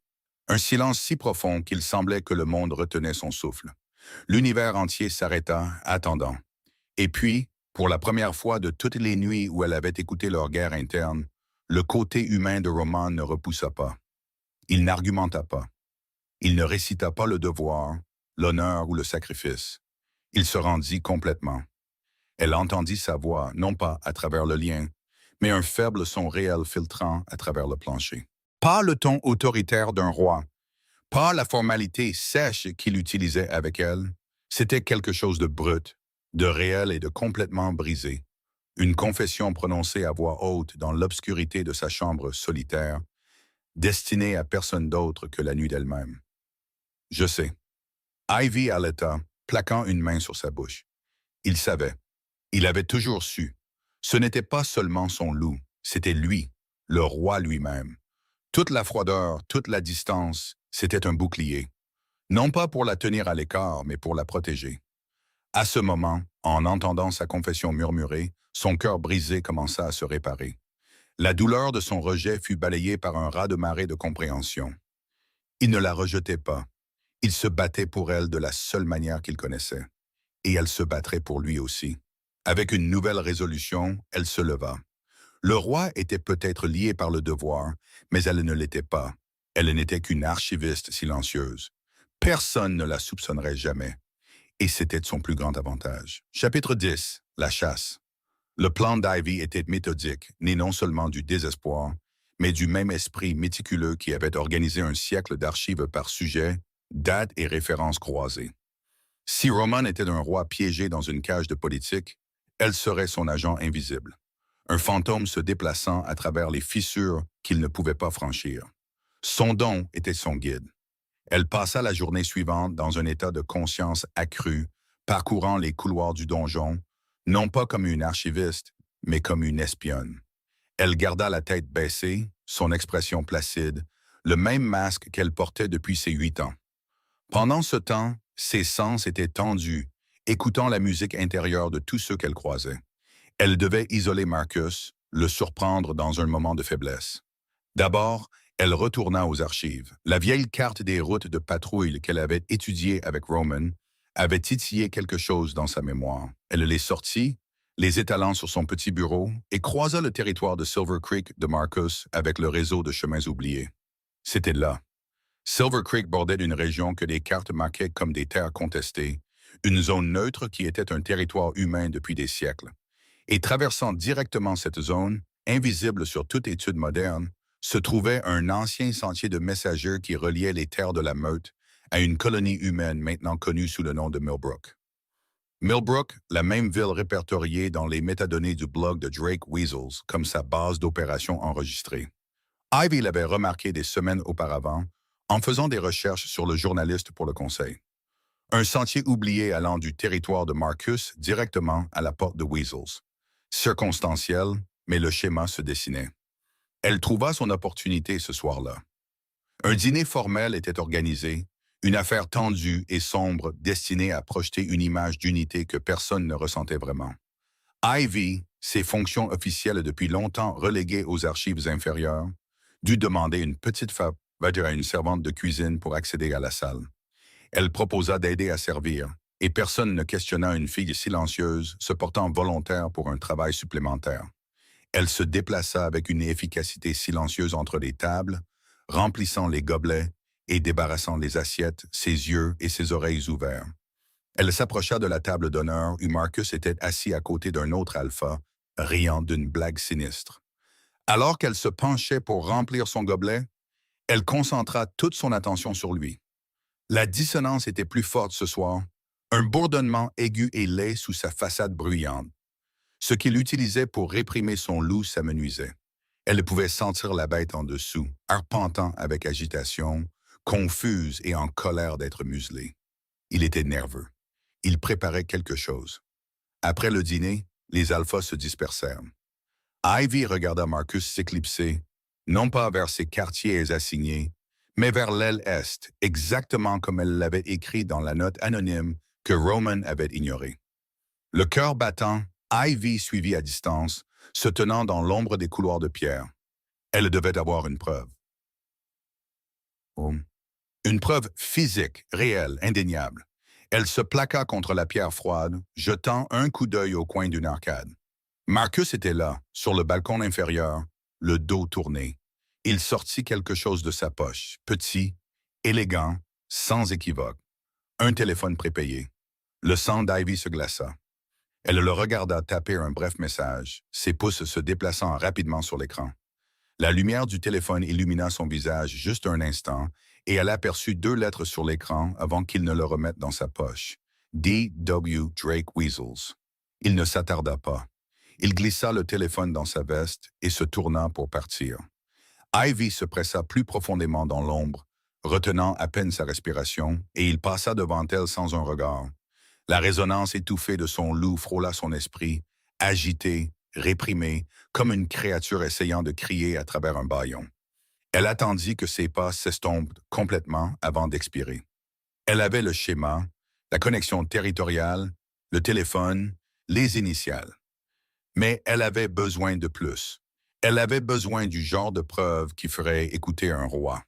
Un silence si profond qu'il semblait que le monde retenait son souffle. L'univers entier s'arrêta, attendant. Et puis, pour la première fois de toutes les nuits où elle avait écouté leur guerre interne, le côté humain de Roman ne repoussa pas. Il n'argumenta pas. Il ne récita pas le devoir, l'honneur ou le sacrifice. Il se rendit complètement. Elle entendit sa voix, non pas à travers le lien, mais un faible son réel filtrant à travers le plancher. Pas le ton autoritaire d'un roi, pas la formalité sèche qu'il utilisait avec elle. C'était quelque chose de brut, de réel et de complètement brisé. Une confession prononcée à voix haute dans l'obscurité de sa chambre solitaire, destinée à personne d'autre que la nuit d'elle-même. Je sais. Ivy allaita, plaquant une main sur sa bouche. Il savait. Il avait toujours su. Ce n'était pas seulement son loup, c'était lui, le roi lui-même. Toute la froideur, toute la distance, c'était un bouclier. Non pas pour la tenir à l'écart, mais pour la protéger. À ce moment, en entendant sa confession murmurée, son cœur brisé commença à se réparer. La douleur de son rejet fut balayée par un raz-de-marée de compréhension. Il ne la rejetait pas. Il se battait pour elle de la seule manière qu'il connaissait. Et elle se battrait pour lui aussi. Avec une nouvelle résolution, elle se leva. Le roi était peut-être lié par le devoir, mais elle ne l'était pas. Elle n'était qu'une archiviste silencieuse. Personne ne la soupçonnerait jamais. Et c'était son plus grand avantage. Chapitre 10. La chasse. Le plan d'Ivy était méthodique, né non seulement du désespoir, mais du même esprit méticuleux qui avait organisé un siècle d'archives par sujet, date et références croisées. Si Roman était un roi piégé dans une cage de politique, elle serait son agent invisible, un fantôme se déplaçant à travers les fissures qu'il ne pouvait pas franchir. Son don était son guide. Elle passa la journée suivante dans un état de conscience accru, parcourant les couloirs du donjon, non pas comme une archiviste, mais comme une espionne. Elle garda la tête baissée, son expression placide, le même masque qu'elle portait depuis ses 8 ans. Pendant ce temps, ses sens étaient tendus, écoutant la musique intérieure de tous ceux qu'elle croisait. Elle devait isoler Marcus, le surprendre dans un moment de faiblesse. D'abord, elle retourna aux archives. La vieille carte des routes de patrouille qu'elle avait étudiée avec Roman avait titillé quelque chose dans sa mémoire. Elle les sortit, les étalant sur son petit bureau, et croisa le territoire de Silver Creek de Marcus avec le réseau de chemins oubliés. C'était là. Silver Creek bordait une région que les cartes marquaient comme des terres contestées, une zone neutre qui était un territoire humain depuis des siècles. Et traversant directement cette zone, invisible sur toute étude moderne, se trouvait un ancien sentier de messagers qui reliait les terres de la Meute à une colonie humaine maintenant connue sous le nom de Millbrook. Millbrook, la même ville répertoriée dans les métadonnées du blog de Drake Weasels comme sa base d'opération enregistrée. Ivy l'avait remarqué des semaines auparavant en faisant des recherches sur le journaliste pour le conseil. Un sentier oublié allant du territoire de Marcus directement à la porte de Weasels. Circonstanciel, mais le schéma se dessinait. Elle trouva son opportunité ce soir-là. Un dîner formel était organisé, une affaire tendue et sombre destinée à projeter une image d'unité que personne ne ressentait vraiment. Ivy, ses fonctions officielles depuis longtemps reléguées aux archives inférieures, dut demander une petite faveur à une servante de cuisine pour accéder à la salle. Elle proposa d'aider à servir, et personne ne questionna une fille silencieuse se portant volontaire pour un travail supplémentaire. Elle se déplaça avec une efficacité silencieuse entre les tables, remplissant les gobelets et débarrassant les assiettes, ses yeux et ses oreilles ouverts. Elle s'approcha de la table d'honneur où Marcus était assis à côté d'un autre alpha, riant d'une blague sinistre. Alors qu'elle se penchait pour remplir son gobelet, elle concentra toute son attention sur lui. La dissonance était plus forte ce soir, un bourdonnement aigu et laid sous sa façade bruyante. Ce qu'il utilisait pour réprimer son loup s'amenuisait. Elle pouvait sentir la bête en dessous, arpentant avec agitation, confuse et en colère d'être muselée. Il était nerveux. Il préparait quelque chose. Après le dîner, les alphas se dispersèrent. Ivy regarda Marcus s'éclipser, non pas vers ses quartiers assignés, mais vers l'aile est, exactement comme elle l'avait écrit dans la note anonyme que Roman avait ignorée. Le cœur battant, Ivy suivit à distance, se tenant dans l'ombre des couloirs de pierre. Elle devait avoir une preuve. Oh. Une preuve physique, réelle, indéniable. Elle se plaqua contre la pierre froide, jetant un coup d'œil au coin d'une arcade. Marcus était là, sur le balcon inférieur, le dos tourné. Il sortit quelque chose de sa poche, petit, élégant, sans équivoque. Un téléphone prépayé. Le sang d'Ivy se glaça. Elle le regarda taper un bref message, ses pouces se déplaçant rapidement sur l'écran. La lumière du téléphone illumina son visage juste un instant, et elle aperçut 2 lettres sur l'écran avant qu'il ne le remette dans sa poche. D.W. Drake Weasels. Il ne s'attarda pas. Il glissa le téléphone dans sa veste et se tourna pour partir. Ivy se pressa plus profondément dans l'ombre, retenant à peine sa respiration, et il passa devant elle sans un regard. La résonance étouffée de son loup frôla son esprit, agité, réprimé, comme une créature essayant de crier à travers un bâillon. Elle attendit que ses pas s'estompent complètement avant d'expirer. Elle avait le schéma, la connexion territoriale, le téléphone, les initiales. Mais elle avait besoin de plus. Elle avait besoin du genre de preuve qui ferait écouter un roi.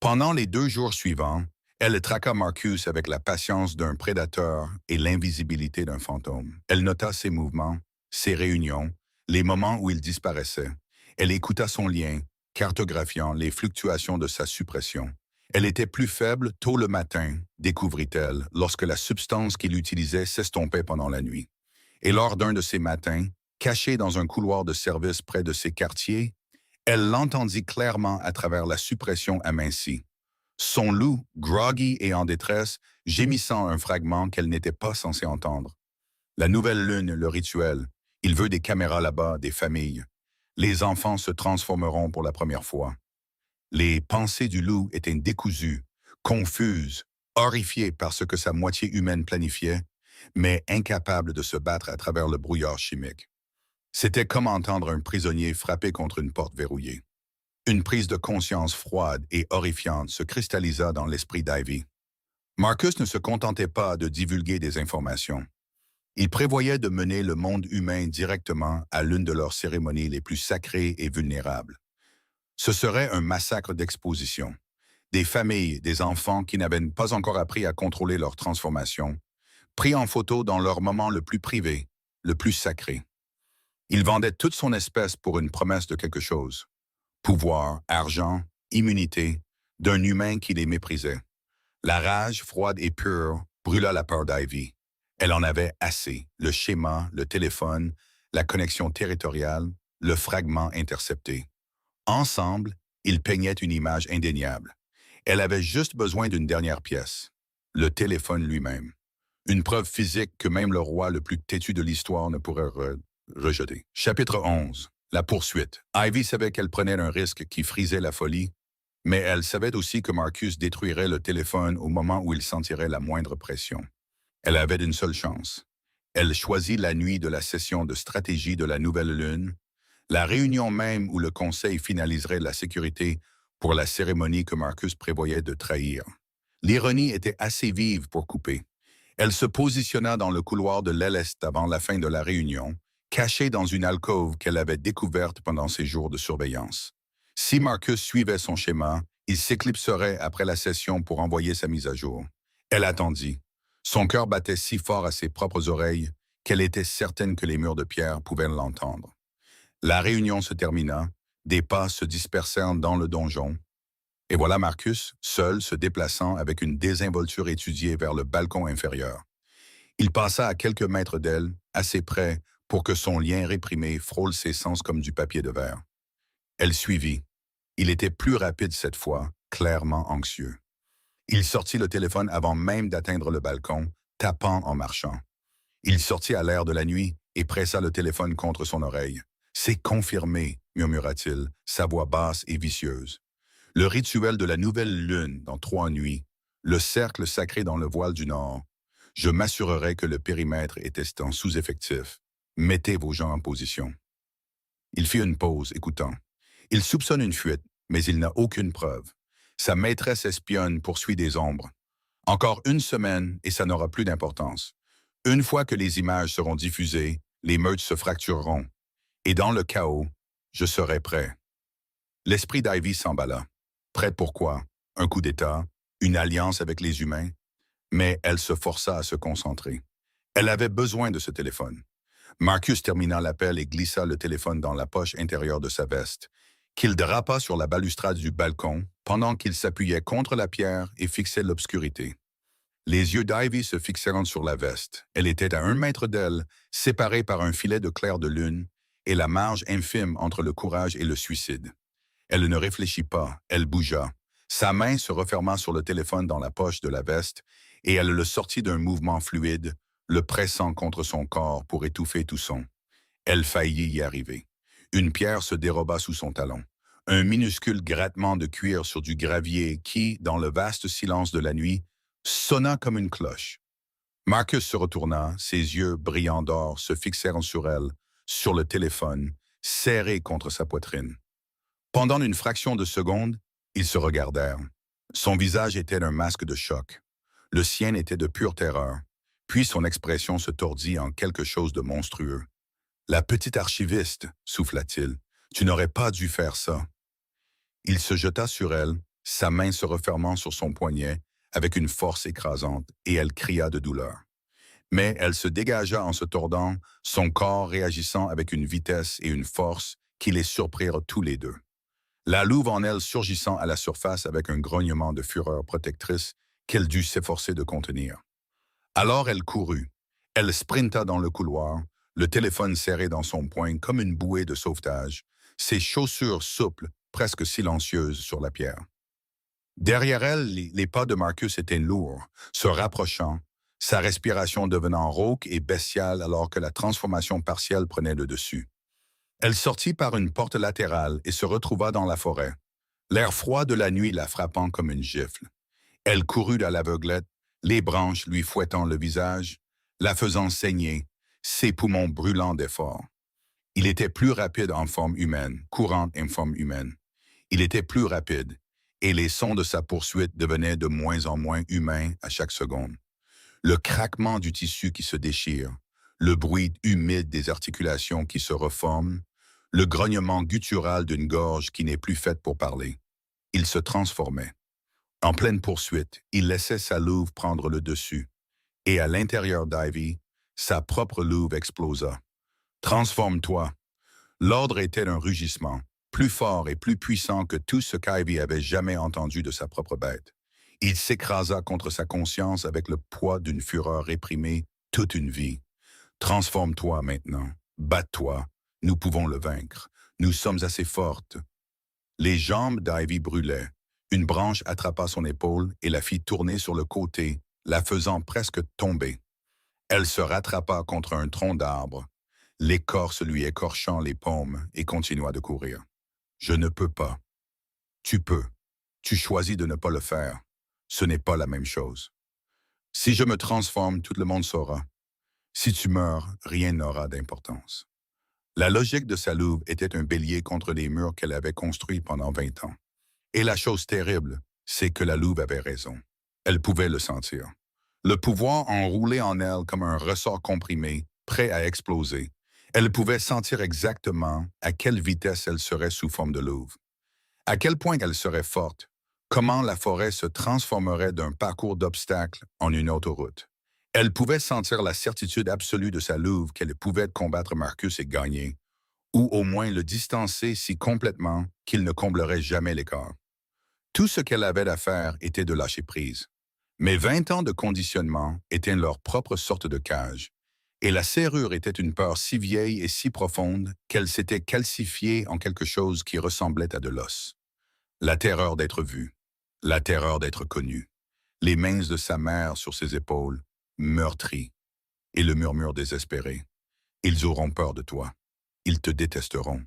Pendant les 2 jours suivants, elle traqua Marcus avec la patience d'un prédateur et l'invisibilité d'un fantôme. Elle nota ses mouvements, ses réunions, les moments où il disparaissait. Elle écouta son lien, cartographiant les fluctuations de sa suppression. Elle était plus faible tôt le matin, découvrit-elle, lorsque la substance qu'il utilisait s'estompait pendant la nuit. Et lors d'un de ces matins, cachée dans un couloir de service près de ses quartiers, elle l'entendit clairement à travers la suppression amincie. Son loup, groggy et en détresse, gémissant un fragment qu'elle n'était pas censée entendre. La nouvelle lune, le rituel. Il veut des caméras là-bas, des familles. Les enfants se transformeront pour la première fois. Les pensées du loup étaient décousues, confuses, horrifiées par ce que sa moitié humaine planifiait, mais incapable de se battre à travers le brouillard chimique. C'était comme entendre un prisonnier frapper contre une porte verrouillée. Une prise de conscience froide et horrifiante se cristallisa dans l'esprit d'Ivy. Marcus ne se contentait pas de divulguer des informations. Il prévoyait de mener le monde humain directement à l'une de leurs cérémonies les plus sacrées et vulnérables. Ce serait un massacre d'exposition. Des familles, des enfants qui n'avaient pas encore appris à contrôler leur transformation, pris en photo dans leur moment le plus privé, le plus sacré. Il vendait toute son espèce pour une promesse de quelque chose. Pouvoir, argent, immunité, d'un humain qui les méprisait. La rage, froide et pure, brûla la peur d'Ivy. Elle en avait assez, le schéma, le téléphone, la connexion territoriale, le fragment intercepté. Ensemble, ils peignaient une image indéniable. Elle avait juste besoin d'une dernière pièce, le téléphone lui-même. Une preuve physique que même le roi le plus têtu de l'histoire ne pourrait rejeter. Chapitre 11. La poursuite. Ivy savait qu'elle prenait un risque qui frisait la folie, mais elle savait aussi que Marcus détruirait le téléphone au moment où il sentirait la moindre pression. Elle avait une seule chance. Elle choisit la nuit de la session de stratégie de la nouvelle lune, la réunion même où le conseil finaliserait la sécurité pour la cérémonie que Marcus prévoyait de trahir. L'ironie était assez vive pour couper. Elle se positionna dans le couloir de l'aile est avant la fin de la réunion, cachée dans une alcôve qu'elle avait découverte pendant ses jours de surveillance. Si Marcus suivait son schéma, il s'éclipserait après la session pour envoyer sa mise à jour. Elle attendit. Son cœur battait si fort à ses propres oreilles qu'elle était certaine que les murs de pierre pouvaient l'entendre. La réunion se termina, des pas se dispersèrent dans le donjon, et voilà Marcus, seul, se déplaçant avec une désinvolture étudiée vers le balcon inférieur. Il passa à quelques mètres d'elle, assez près pour que son lien réprimé frôle ses sens comme du papier de verre. Elle suivit. Il était plus rapide cette fois, clairement anxieux. Il sortit le téléphone avant même d'atteindre le balcon, tapant en marchant. Il sortit à l'air de la nuit et pressa le téléphone contre son oreille. « C'est confirmé », murmura-t-il, sa voix basse et vicieuse. Le rituel de la nouvelle lune dans 3 nuits, le cercle sacré dans le voile du Nord. Je m'assurerai que le périmètre était en sous-effectif. Mettez vos gens en position. Il fit une pause, écoutant. Il soupçonne une fuite, mais il n'a aucune preuve. Sa maîtresse espionne poursuit des ombres. Encore une semaine et ça n'aura plus d'importance. Une fois que les images seront diffusées, les meutes se fractureront. Et dans le chaos, je serai prêt. L'esprit d'Ivy s'emballa. Prête pour quoi? Un coup d'État? Une alliance avec les humains? Mais elle se força à se concentrer. Elle avait besoin de ce téléphone. Marcus termina l'appel et glissa le téléphone dans la poche intérieure de sa veste, qu'il drapa sur la balustrade du balcon pendant qu'il s'appuyait contre la pierre et fixait l'obscurité. Les yeux d'Ivy se fixèrent sur la veste. Elle était à 1 mètre d'elle, séparée par un filet de clair de lune et la marge infime entre le courage et le suicide. Elle ne réfléchit pas, elle bougea. Sa main se referma sur le téléphone dans la poche de la veste et elle le sortit d'un mouvement fluide, le pressant contre son corps pour étouffer tout son. Elle faillit y arriver. Une pierre se déroba sous son talon. Un minuscule grattement de cuir sur du gravier qui, dans le vaste silence de la nuit, sonna comme une cloche. Marcus se retourna, ses yeux brillants d'or se fixèrent sur elle, sur le téléphone, serré contre sa poitrine. Pendant une fraction de seconde, ils se regardèrent. Son visage était un masque de choc. Le sien était de pure terreur. Puis son expression se tordit en quelque chose de monstrueux. « La petite archiviste, souffla-t-il, tu n'aurais pas dû faire ça. » Il se jeta sur elle, sa main se refermant sur son poignet avec une force écrasante, et elle cria de douleur. Mais elle se dégagea en se tordant, son corps réagissant avec une vitesse et une force qui les surprirent tous les deux. La louve en elle surgissant à la surface avec un grognement de fureur protectrice qu'elle dut s'efforcer de contenir. Alors elle courut. Elle sprinta dans le couloir, le téléphone serré dans son poing comme une bouée de sauvetage, ses chaussures souples, presque silencieuses sur la pierre. Derrière elle, les pas de Marcus étaient lourds, se rapprochant, sa respiration devenant rauque et bestiale alors que la transformation partielle prenait le dessus. Elle sortit par une porte latérale et se retrouva dans la forêt, l'air froid de la nuit la frappant comme une gifle. Elle courut à l'aveuglette, les branches lui fouettant le visage, la faisant saigner, ses poumons brûlants d'effort. Il était plus rapide en forme humaine, courante en forme humaine. Il était plus rapide, et les sons de sa poursuite devenaient de moins en moins humains à chaque seconde. Le craquement du tissu qui se déchire, le bruit humide des articulations qui se reforment, le grognement guttural d'une gorge qui n'est plus faite pour parler. Il se transformait. En pleine poursuite, il laissait sa louve prendre le dessus, et à l'intérieur d'Ivy, sa propre louve explosa. « Transforme-toi !» L'ordre était un rugissement, plus fort et plus puissant que tout ce qu'Ivy avait jamais entendu de sa propre bête. Il s'écrasa contre sa conscience avec le poids d'une fureur réprimée toute une vie. « Transforme-toi maintenant, batte-toi, nous pouvons le vaincre, nous sommes assez fortes. » Les jambes d'Ivy brûlaient. Une branche attrapa son épaule et la fit tourner sur le côté, la faisant presque tomber. Elle se rattrapa contre un tronc d'arbre, l'écorce lui écorchant les paumes, et continua de courir. « Je ne peux pas. »« Tu peux. Tu choisis de ne pas le faire. Ce n'est pas la même chose. Si je me transforme, tout le monde saura. Si tu meurs, rien n'aura d'importance. » La logique de sa louve était un bélier contre les murs qu'elle avait construits pendant 20 ans. Et la chose terrible, c'est que la louve avait raison. Elle pouvait le sentir. Le pouvoir enroulé en elle comme un ressort comprimé, prêt à exploser. Elle pouvait sentir exactement à quelle vitesse elle serait sous forme de louve. À quel point elle serait forte. Comment la forêt se transformerait d'un parcours d'obstacles en une autoroute. Elle pouvait sentir la certitude absolue de sa louve qu'elle pouvait combattre Marcus et gagner, ou au moins le distancer si complètement qu'il ne comblerait jamais l'écart. Tout ce qu'elle avait à faire était de lâcher prise. Mais 20 ans de conditionnement étaient leur propre sorte de cage, et la serrure était une peur si vieille et si profonde qu'elle s'était calcifiée en quelque chose qui ressemblait à de l'os. La terreur d'être vu, la terreur d'être connu, les mains de sa mère sur ses épaules, meurtries, et le murmure désespéré. Ils auront peur de toi. Ils te détesteront.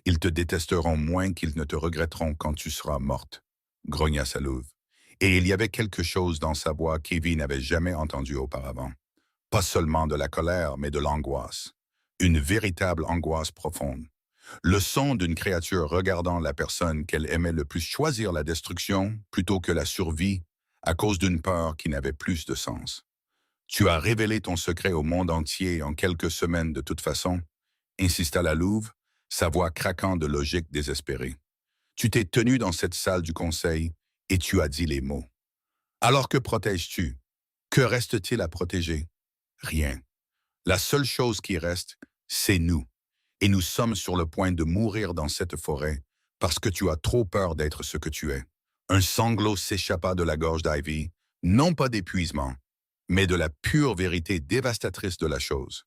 Ils te détesteront moins qu'ils ne te regretteront quand tu seras morte, grogna sa louve. Et il y avait quelque chose dans sa voix qu'Evie n'avait jamais entendu auparavant. Pas seulement de la colère, mais de l'angoisse. Une véritable angoisse profonde. Le son d'une créature regardant la personne qu'elle aimait le plus choisir la destruction plutôt que la survie à cause d'une peur qui n'avait plus de sens. Tu as révélé ton secret au monde entier en quelques semaines de toute façon, insista la louve, sa voix craquant de logique désespérée. Tu t'es tenu dans cette salle du conseil et tu as dit les mots. Alors que protèges-tu? Que reste-t-il à protéger? Rien. La seule chose qui reste, c'est nous. Et nous sommes sur le point de mourir dans cette forêt parce que tu as trop peur d'être ce que tu es. Un sanglot s'échappa de la gorge d'Ivy, non pas d'épuisement, mais de la pure vérité dévastatrice de la chose.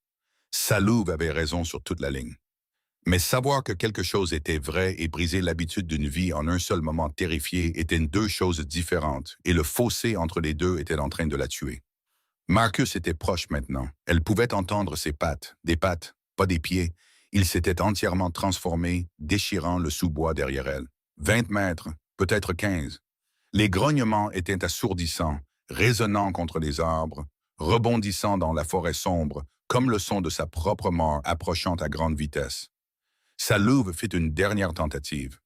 Sa louve avait raison sur toute la ligne. Mais savoir que quelque chose était vrai et briser l'habitude d'une vie en un seul moment terrifié étaient deux choses différentes, et le fossé entre les deux était en train de la tuer. Marcus était proche maintenant. Elle pouvait entendre ses pattes, des pattes, pas des pieds. Il s'était entièrement transformé, déchirant le sous-bois derrière elle. 20 mètres, peut-être 15. Les grognements étaient assourdissants, résonnant contre les arbres, rebondissant dans la forêt sombre, comme le son de sa propre mort approchant à grande vitesse. Sa louve fit une dernière tentative.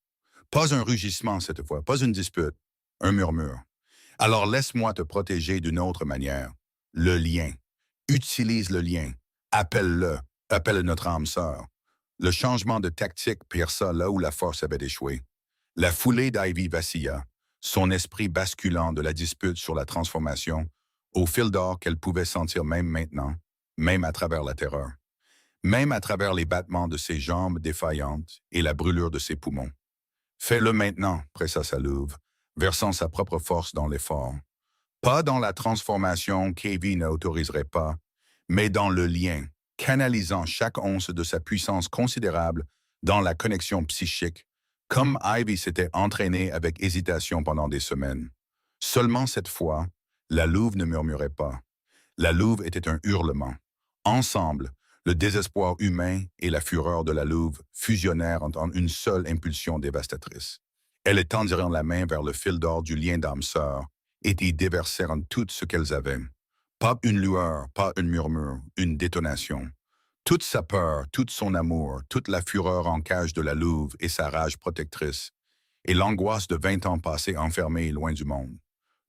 Pas un rugissement cette fois, pas une dispute, un murmure. Alors laisse-moi te protéger d'une autre manière. Le lien. Utilise le lien. Appelle-le. Appelle notre âme sœur. Le changement de tactique perça là où la force avait échoué. La foulée d'Ivy vacilla, son esprit basculant de la dispute sur la transformation au fil d'or qu'elle pouvait sentir même maintenant, même à travers la terreur, même à travers les battements de ses jambes défaillantes et la brûlure de ses poumons. Fais-le maintenant, pressa sa louve, versant sa propre force dans l'effort. Pas dans la transformation qu'Evie n'autoriserait pas, mais dans le lien, canalisant chaque once de sa puissance considérable dans la connexion psychique, comme Ivy s'était entraînée avec hésitation pendant des semaines. Seulement cette fois, la louve ne murmurait pas. La louve était un hurlement. Ensemble, le désespoir humain et la fureur de la louve fusionnèrent en une seule impulsion dévastatrice. Elles étendirent la main vers le fil d'or du lien d'âme sœur et y déversèrent tout ce qu'elles avaient. Pas une lueur, pas un murmure, une détonation. Toute sa peur, tout son amour, toute la fureur en cage de la louve et sa rage protectrice, et l'angoisse de 20 ans passés enfermés loin du monde.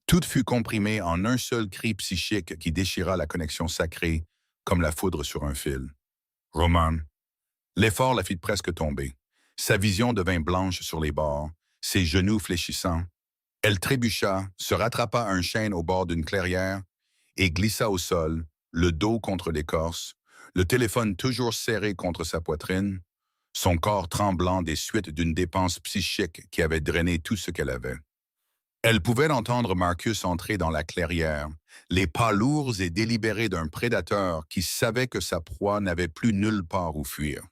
Tout fut comprimé en un seul cri psychique qui déchira la connexion sacrée comme la foudre sur un fil. Roman. L'effort la fit presque tomber. Sa vision devint blanche sur les bords, ses genoux fléchissants. Elle trébucha, se rattrapa un chêne au bord d'une clairière et glissa au sol, le dos contre l'écorce, le téléphone toujours serré contre sa poitrine, son corps tremblant des suites d'une dépense psychique qui avait drainé tout ce qu'elle avait. Elle pouvait entendre Marcus entrer dans la clairière, les pas lourds et délibérés d'un prédateur qui savait que sa proie n'avait plus nulle part où fuir.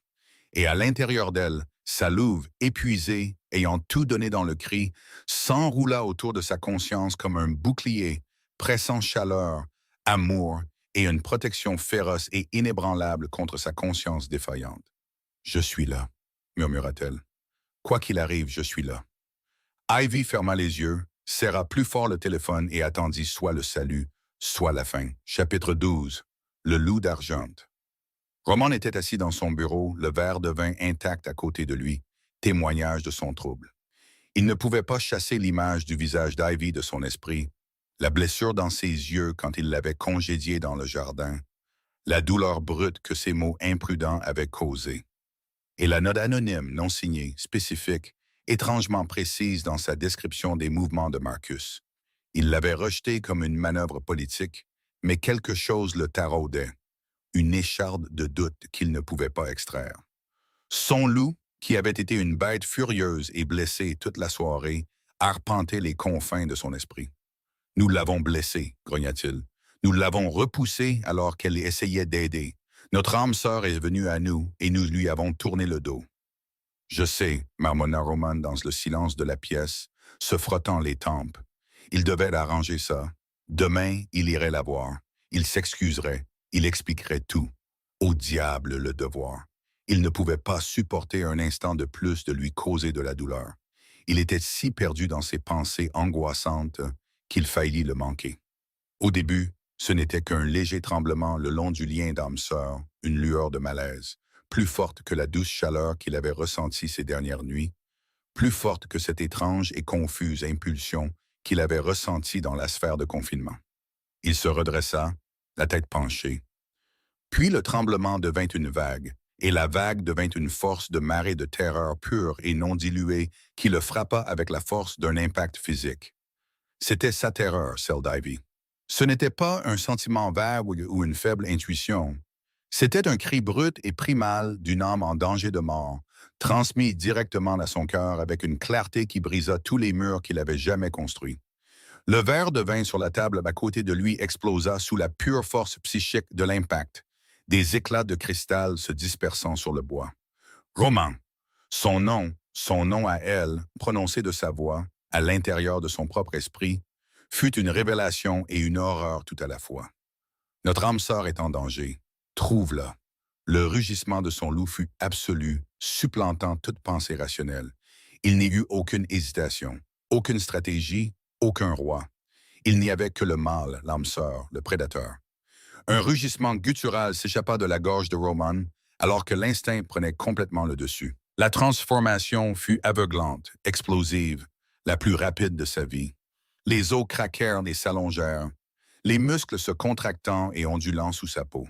Et à l'intérieur d'elle, sa louve, épuisée, ayant tout donné dans le cri, s'enroula autour de sa conscience comme un bouclier, pressant chaleur, amour et une protection féroce et inébranlable contre sa conscience défaillante. « Je suis là », murmura-t-elle. « Quoi qu'il arrive, je suis là. » Ivy ferma les yeux, serra plus fort le téléphone et attendit soit le salut, soit la fin. Chapitre 12. Le loup d'argent. Roman était assis dans son bureau, le verre de vin intact à côté de lui, témoignage de son trouble. Il ne pouvait pas chasser l'image du visage d'Ivy de son esprit, la blessure dans ses yeux quand il l'avait congédiée dans le jardin, la douleur brute que ses mots imprudents avaient causée. Et la note anonyme, non signée, spécifique, étrangement précise dans sa description des mouvements de Marcus. Il l'avait rejetée comme une manœuvre politique, mais quelque chose le taraudait, une écharde de doute qu'il ne pouvait pas extraire. Son loup, qui avait été une bête furieuse et blessée toute la soirée, arpentait les confins de son esprit. Nous l'avons blessée, grogna-t-il. Nous l'avons repoussée alors qu'elle essayait d'aider. Notre âme sœur est venue à nous et nous lui avons tourné le dos. Je sais, marmonna Roman dans le silence de la pièce, se frottant les tempes. Il devait arranger ça. Demain, il irait la voir. Il s'excuserait. Il expliquerait tout. Au diable le devoir. Il ne pouvait pas supporter un instant de plus de lui causer de la douleur. Il était si perdu dans ses pensées angoissantes qu'il faillit le manquer. Au début, ce n'était qu'un léger tremblement le long du lien d'âme-sœur, une lueur de malaise, plus forte que la douce chaleur qu'il avait ressentie ces dernières nuits, plus forte que cette étrange et confuse impulsion qu'il avait ressentie dans la sphère de confinement. Il se redressa, la tête penchée. Puis le tremblement devint une vague, et la vague devint une force de marée de terreur pure et non diluée qui le frappa avec la force d'un impact physique. C'était sa terreur, celle d'Ivy. Ce n'était pas un sentiment vague ou une faible intuition. C'était un cri brut et primal d'une âme en danger de mort, transmis directement à son cœur avec une clarté qui brisa tous les murs qu'il avait jamais construits. Le verre de vin sur la table à côté de lui explosa sous la pure force psychique de l'impact, des éclats de cristal se dispersant sur le bois. Roman, son nom à elle, prononcé de sa voix, à l'intérieur de son propre esprit, fut une révélation et une horreur tout à la fois. Notre âme sœur est en danger. Trouve-la. Le rugissement de son loup fut absolu, supplantant toute pensée rationnelle. Il n'y eut aucune hésitation, aucune stratégie, aucun roi. Il n'y avait que le mâle, l'âme sœur, le prédateur. Un rugissement guttural s'échappa de la gorge de Roman, alors que l'instinct prenait complètement le dessus. La transformation fut aveuglante, explosive, la plus rapide de sa vie. Les os craquèrent et s'allongèrent, les muscles se contractant et ondulant sous sa peau.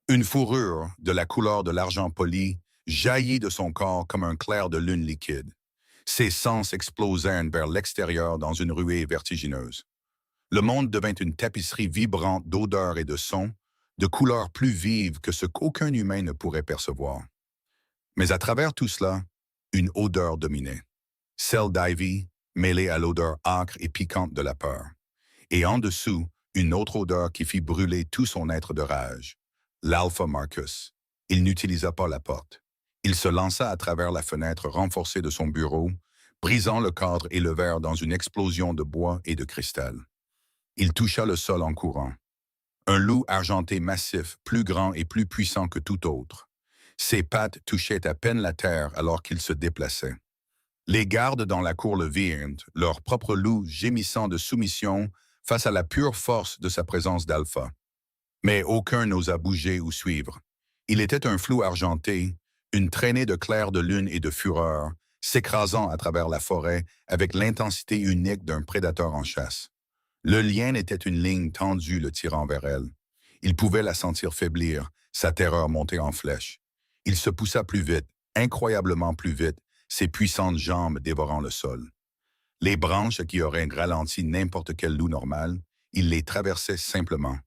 Une fourrure, de la couleur de l'argent poli, jaillit de son corps comme un clair de lune liquide. Ses sens explosèrent vers l'extérieur dans une ruée vertigineuse. Le monde devint une tapisserie vibrante d'odeurs et de sons, de couleurs plus vives que ce qu'aucun humain ne pourrait percevoir. Mais à travers tout cela, une odeur dominait. Celle d'Ivy, mêlée à l'odeur âcre et piquante de la peur. Et en dessous, une autre odeur qui fit brûler tout son être de rage. L'Alpha Marcus. Il n'utilisa pas la porte. Il se lança à travers la fenêtre renforcée de son bureau, brisant le cadre et le verre dans une explosion de bois et de cristal. Il toucha le sol en courant. Un loup argenté massif, plus grand et plus puissant que tout autre. Ses pattes touchaient à peine la terre alors qu'il se déplaçait. Les gardes dans la cour le virent, leur propre loup gémissant de soumission face à la pure force de sa présence d'alpha. Mais aucun n'osa bouger ou suivre. Il était un flou argenté, une traînée de clairs de lune et de fureur, s'écrasant à travers la forêt avec l'intensité unique d'un prédateur en chasse. Le lien était une ligne tendue le tirant vers elle. Il pouvait la sentir faiblir, sa terreur monter en flèche. Il se poussa plus vite, incroyablement plus vite, ses puissantes jambes dévorant le sol. Les branches qui auraient ralenti n'importe quel loup normal, il les traversait simplement,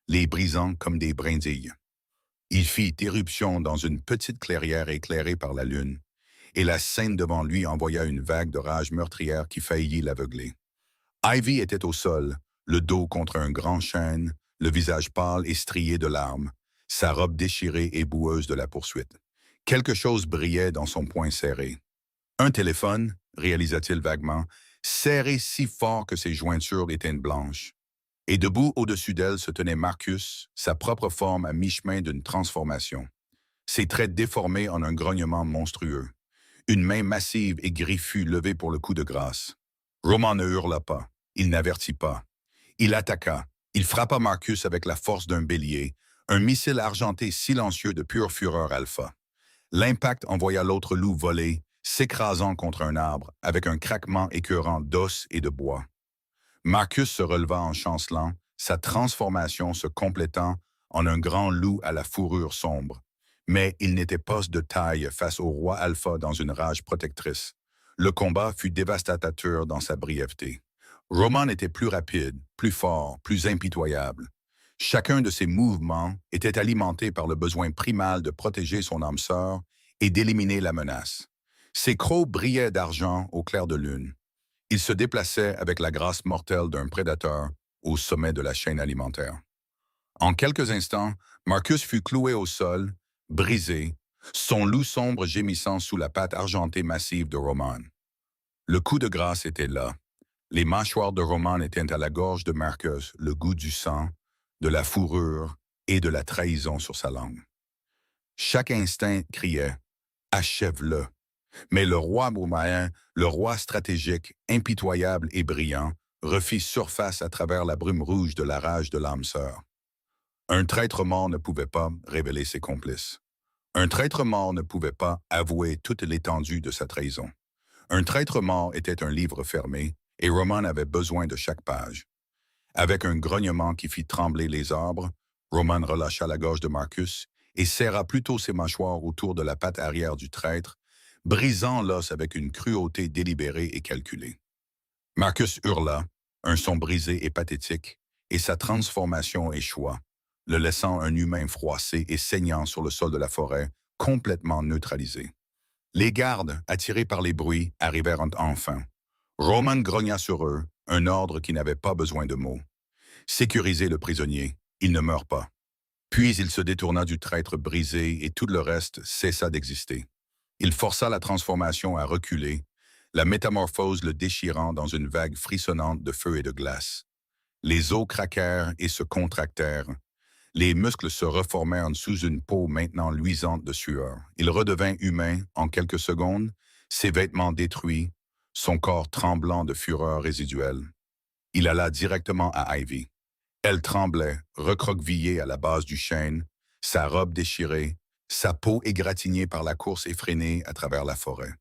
les brisant comme des brindilles. Il fit éruption dans une petite clairière éclairée par la lune, et la scène devant lui envoya une vague de rage meurtrière qui faillit l'aveugler. Ivy était au sol, le dos contre un grand chêne, le visage pâle et strié de larmes, sa robe déchirée et boueuse de la poursuite. Quelque chose brillait dans son poing serré. Un téléphone, réalisa-t-il vaguement, serré si fort que ses jointures étaient blanches. Et debout au-dessus d'elle se tenait Marcus, sa propre forme à mi-chemin d'une transformation. Ses traits déformés en un grognement monstrueux. Une main massive et griffue levée pour le coup de grâce. Roman ne hurla pas. Il n'avertit pas. Il attaqua. Il frappa Marcus avec la force d'un bélier, un missile argenté silencieux de pure fureur alpha. L'impact envoya l'autre loup voler, s'écrasant contre un arbre, avec un craquement écœurant d'os et de bois. Marcus se releva en chancelant, sa transformation se complétant en un grand loup à la fourrure sombre. Mais il n'était pas de taille face au roi alpha dans une rage protectrice. Le combat fut dévastateur dans sa brièveté. Roman était plus rapide, plus fort, plus impitoyable. Chacun de ses mouvements était alimenté par le besoin primal de protéger son âme sœur et d'éliminer la menace. Ses crocs brillaient d'argent au clair de lune. Il se déplaçait avec la grâce mortelle d'un prédateur au sommet de la chaîne alimentaire. En quelques instants, Marcus fut cloué au sol, brisé, son loup sombre gémissant sous la patte argentée massive de Roman. Le coup de grâce était là. Les mâchoires de Roman étaient à la gorge de Marcus, le goût du sang, de la fourrure et de la trahison sur sa langue. Chaque instinct criait « Achève-le ». Mais le roi Broumahin, le roi stratégique, impitoyable et brillant, refit surface à travers la brume rouge de la rage de l'âme sœur. Un traître mort ne pouvait pas révéler ses complices. Un traître mort ne pouvait pas avouer toute l'étendue de sa trahison. Un traître mort était un livre fermé, et Roman avait besoin de chaque page. Avec un grognement qui fit trembler les arbres, Roman relâcha la gorge de Marcus et serra plutôt ses mâchoires autour de la patte arrière du traître, brisant l'os avec une cruauté délibérée et calculée. Marcus hurla, un son brisé et pathétique, et sa transformation échoua, le laissant un humain froissé et saignant sur le sol de la forêt, complètement neutralisé. Les gardes, attirés par les bruits, arrivèrent enfin. Roman grogna sur eux, un ordre qui n'avait pas besoin de mots. Sécurisez le prisonnier, il ne meurt pas. Puis il se détourna du traître brisé et tout le reste cessa d'exister. Il força la transformation à reculer, la métamorphose le déchirant dans une vague frissonnante de feu et de glace. Les os craquèrent et se contractèrent. Les muscles se reformèrent sous une peau maintenant luisante de sueur. Il redevint humain en quelques secondes, ses vêtements détruits, son corps tremblant de fureur résiduelle. Il alla directement à Ivy. Elle tremblait, recroquevillée à la base du chêne, sa robe déchirée, sa peau égratignée par la course effrénée à travers la forêt.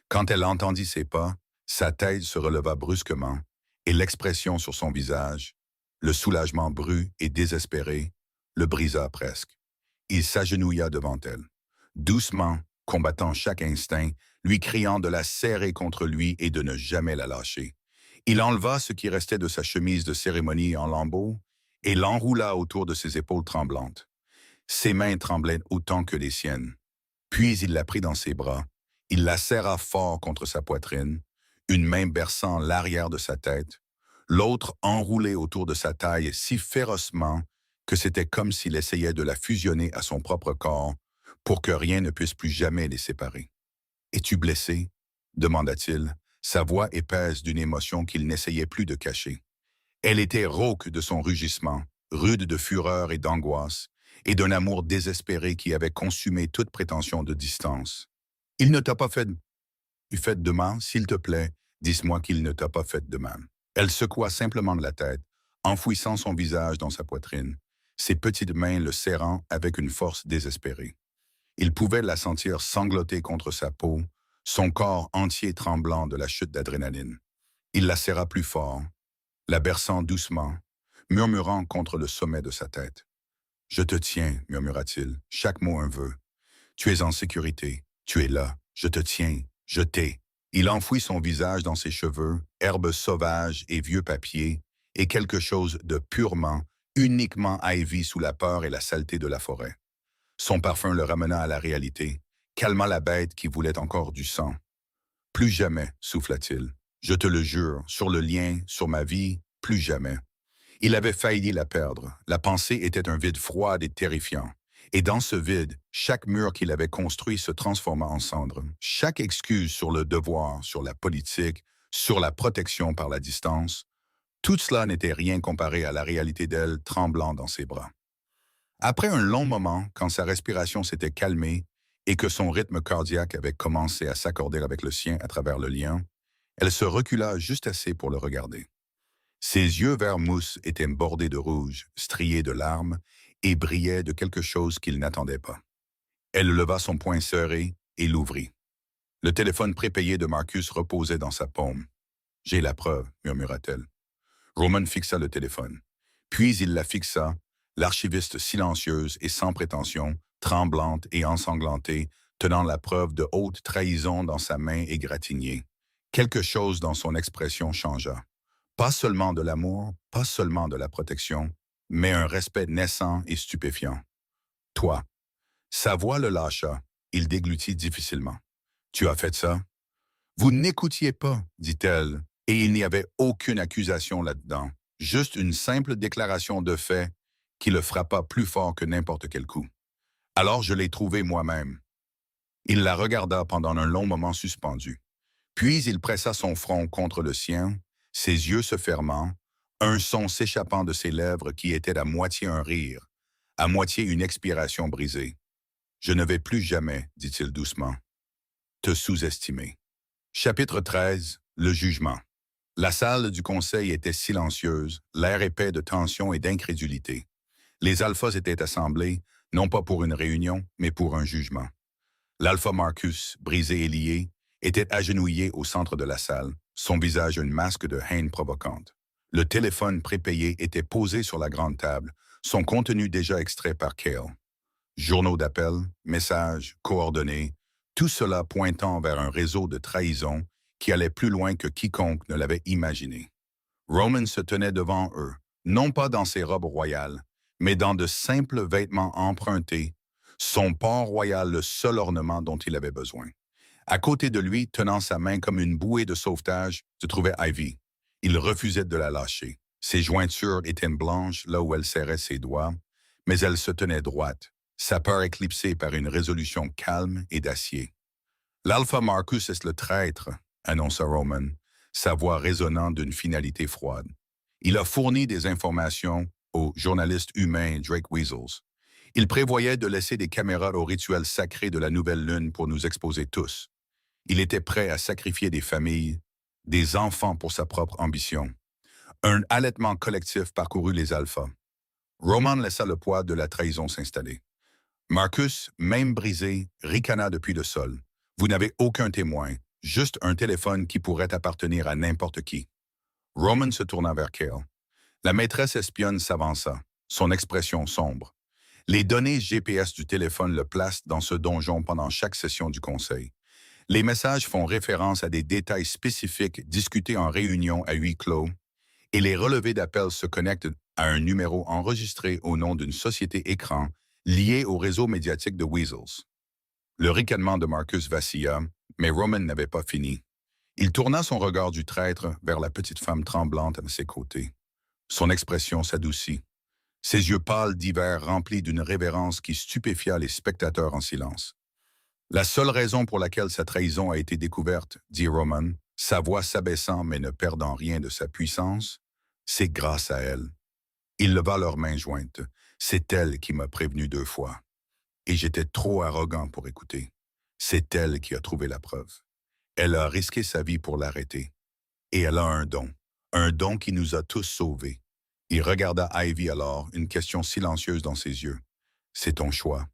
Quand elle entendit ses pas, sa tête se releva brusquement, et l'expression sur son visage, le soulagement brut et désespéré, le brisa presque. Il s'agenouilla devant elle. Doucement, combattant chaque instinct, lui criant de la serrer contre lui et de ne jamais la lâcher. Il enleva ce qui restait de sa chemise de cérémonie en lambeaux et l'enroula autour de ses épaules tremblantes. Ses mains tremblaient autant que les siennes. Puis il la prit dans ses bras. Il la serra fort contre sa poitrine, une main berçant l'arrière de sa tête, l'autre enroulée autour de sa taille si férocement que c'était comme s'il essayait de la fusionner à son propre corps pour que rien ne puisse plus jamais les séparer. « Es-tu blessé ?» demanda-t-il, sa voix épaisse d'une émotion qu'il n'essayait plus de cacher. Elle était rauque de son rugissement, rude de fureur et d'angoisse, et d'un amour désespéré qui avait consumé toute prétention de distance. « Il ne t'a pas fait de mal, s'il te plaît, dis-moi qu'il ne t'a pas fait de mal. » Elle secoua simplement de la tête, enfouissant son visage dans sa poitrine, ses petites mains le serrant avec une force désespérée. Il pouvait la sentir sangloter contre sa peau, son corps entier tremblant de la chute d'adrénaline. Il la serra plus fort, la berçant doucement, murmurant contre le sommet de sa tête. « Je te tiens, murmura-t-il, chaque mot un vœu. Tu es en sécurité, tu es là, je te tiens, je t'ai. » Il enfouit son visage dans ses cheveux, herbes sauvages et vieux papiers, et quelque chose de purement, uniquement Ivy sous la peur et la saleté de la forêt. Son parfum le ramena à la réalité, calma la bête qui voulait encore du sang. « Plus jamais, souffla-t-il. Je te le jure, sur le lien, sur ma vie, plus jamais. » Il avait failli la perdre. La pensée était un vide froid et terrifiant. Et dans ce vide, chaque mur qu'il avait construit se transforma en cendres. Chaque excuse sur le devoir, sur la politique, sur la protection par la distance, tout cela n'était rien comparé à la réalité d'elle tremblant dans ses bras. Après un long moment, quand sa respiration s'était calmée et que son rythme cardiaque avait commencé à s'accorder avec le sien à travers le lien, elle se recula juste assez pour le regarder. Ses yeux vert mousse étaient bordés de rouge, striés de larmes, et brillaient de quelque chose qu'il n'attendait pas. Elle leva son poing serré et l'ouvrit. Le téléphone prépayé de Marcus reposait dans sa paume. « J'ai la preuve », murmura-t-elle. Roman fixa le téléphone. Puis il la fixa, l'archiviste silencieuse et sans prétention, tremblante et ensanglantée, tenant la preuve de haute trahison dans sa main égratignée. Quelque chose dans son expression changea. Pas seulement de l'amour, pas seulement de la protection, mais un respect naissant et stupéfiant. « Toi. » Sa voix le lâcha. Il déglutit difficilement. « Tu as fait ça? » « Vous n'écoutiez pas, dit-elle, Et il n'y avait aucune accusation là-dedans, juste une simple déclaration de fait qui le frappa plus fort que n'importe quel coup. Alors je l'ai trouvée moi-même. Il la regarda pendant un long moment suspendu. Puis il pressa son front contre le sien, ses yeux se fermant, un son s'échappant de ses lèvres qui était à moitié un rire, à moitié une expiration brisée. « Je ne vais plus jamais, dit-il doucement, te sous-estimer. » Chapitre 13. Le jugement. La salle du conseil était silencieuse, l'air épais de tension et d'incrédulité. Les alphas étaient assemblés, non pas pour une réunion, mais pour un jugement. L'alpha Marcus, brisé et lié, était agenouillé au centre de la salle, son visage une masque de haine provocante. Le téléphone prépayé était posé sur la grande table, son contenu déjà extrait par Cale. Journaux d'appel, messages, coordonnées, tout cela pointant vers un réseau de trahison qui allait plus loin que quiconque ne l'avait imaginé. Roman se tenait devant eux, non pas dans ses robes royales, mais dans de simples vêtements empruntés, son port royal le seul ornement dont il avait besoin. À côté de lui, tenant sa main comme une bouée de sauvetage, se trouvait Ivy. Il refusait de la lâcher. Ses jointures étaient blanches là où elle serrait ses doigts, mais elle se tenait droite, sa peur éclipsée par une résolution calme et d'acier. « L'Alpha Marcus est le traître », annonça Roman, sa voix résonnant d'une finalité froide. Il a fourni des informations au journaliste humain Drake Weasels. Il prévoyait de laisser des caméras au rituel sacré de la nouvelle lune pour nous exposer tous. Il était prêt à sacrifier des familles, des enfants pour sa propre ambition. Un halètement collectif parcourut les alphas. Roman laissa le poids de la trahison s'installer. Marcus, même brisé, ricana depuis le sol. Vous n'avez aucun témoin, juste un téléphone qui pourrait appartenir à n'importe qui. Roman se tourna vers Cale. La maîtresse espionne s'avança, son expression sombre. Les données GPS du téléphone le placent dans ce donjon pendant chaque session du conseil. Les messages font référence à des détails spécifiques discutés en réunion à huis clos, et les relevés d'appel se connectent à un numéro enregistré au nom d'une société écran liée au réseau médiatique de Weasels. Le ricanement de Marcus vacilla, mais Roman n'avait pas fini. Il tourna son regard du traître vers la petite femme tremblante à ses côtés. Son expression s'adoucit. Ses yeux pâles d'hiver remplis d'une révérence qui stupéfia les spectateurs en silence. La seule raison pour laquelle sa trahison a été découverte, dit Roman, sa voix s'abaissant mais ne perdant rien de sa puissance, c'est grâce à elle. Il leva leurs mains jointes. C'est elle qui m'a prévenu 2 fois. Et j'étais trop arrogant pour écouter. C'est elle qui a trouvé la preuve. Elle a risqué sa vie pour l'arrêter. Et elle a un don qui nous a tous sauvés. Il regarda Ivy alors, une question silencieuse dans ses yeux. C'est ton choix.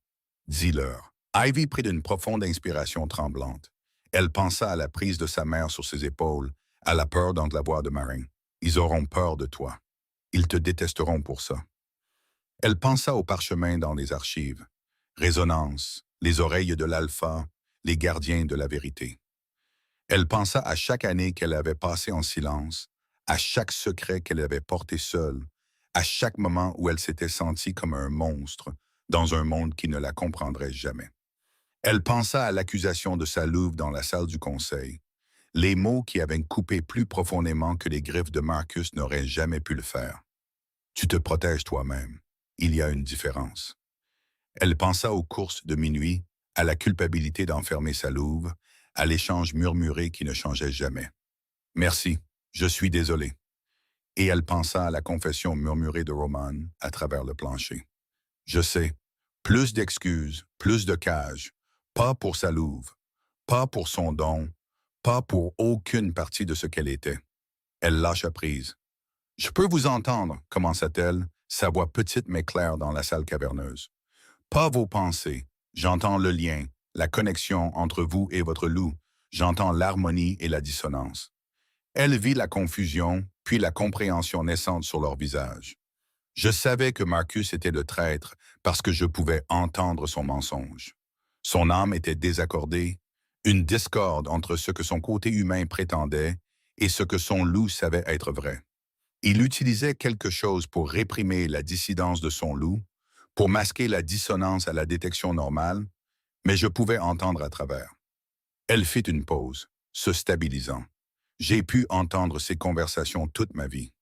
Dis-leur. Ivy prit d'une profonde inspiration tremblante. Elle pensa à la prise de sa mère sur ses épaules, à la peur dans la voix de Marin. Ils auront peur de toi. Ils te détesteront pour ça. Elle pensa au parchemin dans les archives. Résonance, les oreilles de l'alpha, les gardiens de la vérité. Elle pensa à chaque année qu'elle avait passée en silence, à chaque secret qu'elle avait porté seule, à chaque moment où elle s'était sentie comme un monstre dans un monde qui ne la comprendrait jamais. Elle pensa à l'accusation de sa louve dans la salle du conseil, les mots qui avaient coupé plus profondément que les griffes de Marcus n'auraient jamais pu le faire. Tu te protèges toi-même. Il y a une différence. Elle pensa aux courses de minuit, à la culpabilité d'enfermer sa louve, à l'échange murmuré qui ne changeait jamais. Merci, je suis désolé. Et elle pensa à la confession murmurée de Roman à travers le plancher. Je sais, plus d'excuses, plus de cages, pas pour sa louve, pas pour son don, pas pour aucune partie de ce qu'elle était. Elle lâcha prise. Je peux vous entendre, commença-t-elle, sa voix petite mais claire dans la salle caverneuse. Pas vos pensées. J'entends le lien, la connexion entre vous et votre loup. J'entends l'harmonie et la dissonance. Elle vit la confusion, puis la compréhension naissante sur leur visage. Je savais que Marcus était le traître parce que je pouvais entendre son mensonge. Son âme était désaccordée, une discorde entre ce que son côté humain prétendait et ce que son loup savait être vrai. Il utilisait quelque chose pour réprimer la dissidence de son loup, pour masquer la dissonance à la détection normale, mais je pouvais entendre à travers. Elle fit une pause, se stabilisant. J'ai pu entendre ces conversations toute ma vie.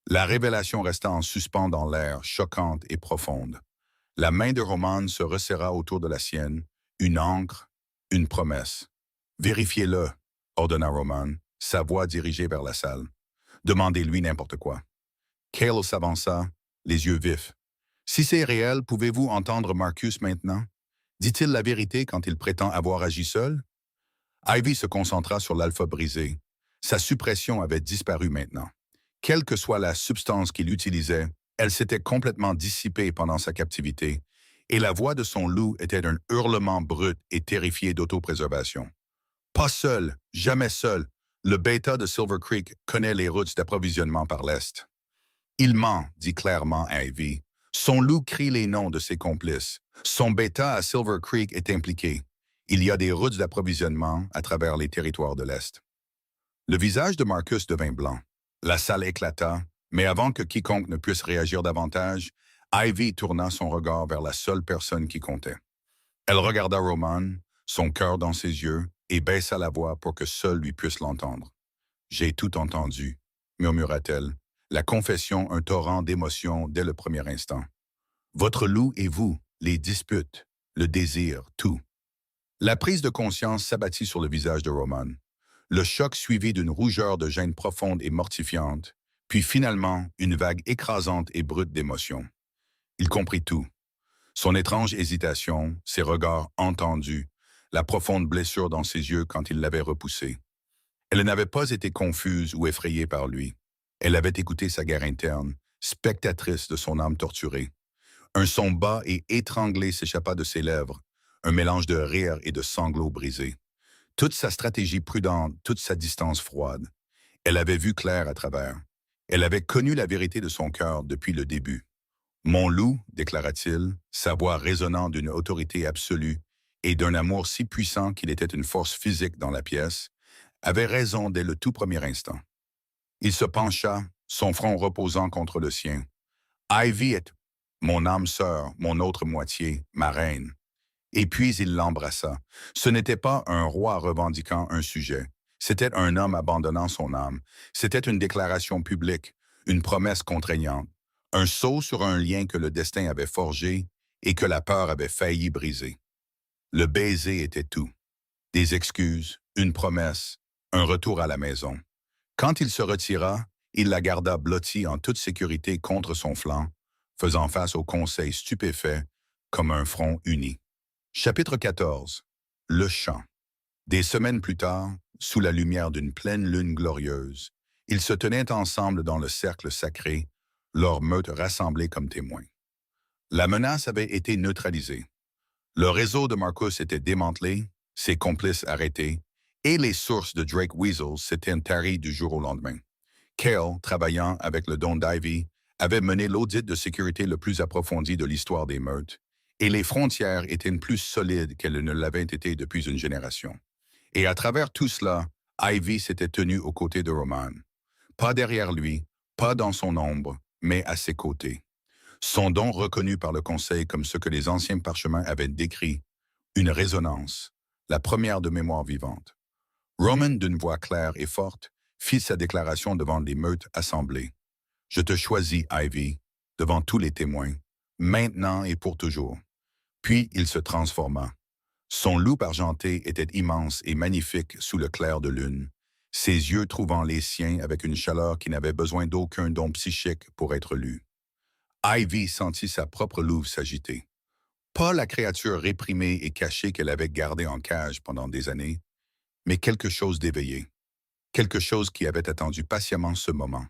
La révélation resta en suspens dans l'air, choquante et profonde. La main de Roman se resserra autour de la sienne, une encre, une promesse. Vérifiez-le, ordonna Roman, sa voix dirigée vers la salle. Demandez-lui n'importe quoi. Cale s'avança, les yeux vifs. Si c'est réel, pouvez-vous entendre Marcus maintenant? Dit-il la vérité quand il prétend avoir agi seul? Ivy se concentra sur l'alpha brisé. Sa suppression avait disparu maintenant. Quelle que soit la substance qu'il utilisait, elle s'était complètement dissipée pendant sa captivité, et la voix de son loup était un hurlement brut et terrifié d'autopréservation. Pas seul, jamais seul, le bêta de Silver Creek connaît les routes d'approvisionnement par l'Est. Il ment, dit clairement Ivy. Son loup crie les noms de ses complices. Son bêta à Silver Creek est impliqué. Il y a des routes d'approvisionnement à travers les territoires de l'Est. Le visage de Marcus devint blanc. La salle éclata, mais avant que quiconque ne puisse réagir davantage, Ivy tourna son regard vers la seule personne qui comptait. Elle regarda Roman, son cœur dans ses yeux, et baissa la voix pour que seul lui puisse l'entendre. « J'ai tout entendu », murmura-t-elle, la confession un torrent d'émotions dès le premier instant. « Votre loup et vous, les disputes, le désir, tout. » La prise de conscience s'abattit sur le visage de Roman. Le choc suivi d'une rougeur de gêne profonde et mortifiante, puis finalement une vague écrasante et brute d'émotion. Il comprit tout. Son étrange hésitation, ses regards entendus, la profonde blessure dans ses yeux quand il l'avait repoussée. Elle n'avait pas été confuse ou effrayée par lui. Elle avait écouté sa guerre interne, spectatrice de son âme torturée. Un son bas et étranglé s'échappa de ses lèvres, un mélange de rire et de sanglots brisés. Toute sa stratégie prudente, toute sa distance froide. Elle avait vu clair à travers. Elle avait connu la vérité de son cœur depuis le début. « Mon loup », déclara-t-il, sa voix résonnant d'une autorité absolue et d'un amour si puissant qu'il était une force physique dans la pièce, avait raison dès le tout premier instant. Il se pencha, son front reposant contre le sien. « Ivy est mon âme sœur, mon autre moitié, ma reine. » Et puis il l'embrassa. Ce n'était pas un roi revendiquant un sujet. C'était un homme abandonnant son âme. C'était une déclaration publique, une promesse contraignante, un saut sur un lien que le destin avait forgé et que la peur avait failli briser. Le baiser était tout. Des excuses, une promesse, un retour à la maison. Quand il se retira, il la garda blottie en toute sécurité contre son flanc, faisant face au conseil stupéfait comme un front uni. Chapitre 14. Le chant. Des semaines plus tard, sous la lumière d'une pleine lune glorieuse, ils se tenaient ensemble dans le cercle sacré, leur meute rassemblée comme témoins. La menace avait été neutralisée. Le réseau de Marcus était démantelé, ses complices arrêtés, et les sources de Drake Weasel s'étaient taries du jour au lendemain. Cale, travaillant avec le don d'Ivy, avait mené l'audit de sécurité le plus approfondi de l'histoire des meutes, et les frontières étaient plus solides qu'elles ne l'avaient été depuis une génération. Et à travers tout cela, Ivy s'était tenue aux côtés de Roman. Pas derrière lui, pas dans son ombre, mais à ses côtés. Son don reconnu par le Conseil comme ce que les anciens parchemins avaient décrit, une résonance, la première de mémoire vivante. Roman, d'une voix claire et forte, fit sa déclaration devant les meutes assemblées. « Je te choisis, Ivy, devant tous les témoins, maintenant et pour toujours. » Puis il se transforma. Son loup argenté était immense et magnifique sous le clair de lune, ses yeux trouvant les siens avec une chaleur qui n'avait besoin d'aucun don psychique pour être lue. Ivy sentit sa propre louve s'agiter. Pas la créature réprimée et cachée qu'elle avait gardée en cage pendant des années, mais quelque chose d'éveillé, quelque chose qui avait attendu patiemment ce moment.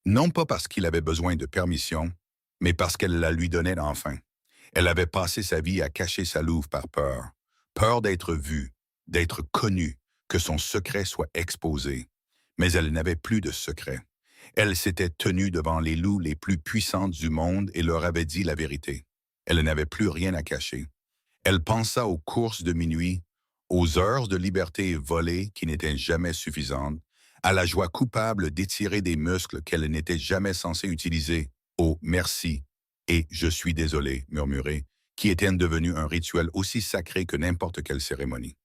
Non pas parce qu'il avait besoin de permission, mais parce qu'elle la lui donnait enfin. Elle avait passé sa vie à cacher sa louve par peur. Peur d'être vue, d'être connue, que son secret soit exposé. Mais elle n'avait plus de secret. Elle s'était tenue devant les loups les plus puissants du monde et leur avait dit la vérité. Elle n'avait plus rien à cacher. Elle pensa aux courses de minuit, aux heures de liberté volée qui n'étaient jamais suffisantes, à la joie coupable d'étirer des muscles qu'elle n'était jamais censée utiliser, au « merci » et « je suis désolé » murmuré, qui étaient devenus un rituel aussi sacré que n'importe quelle cérémonie.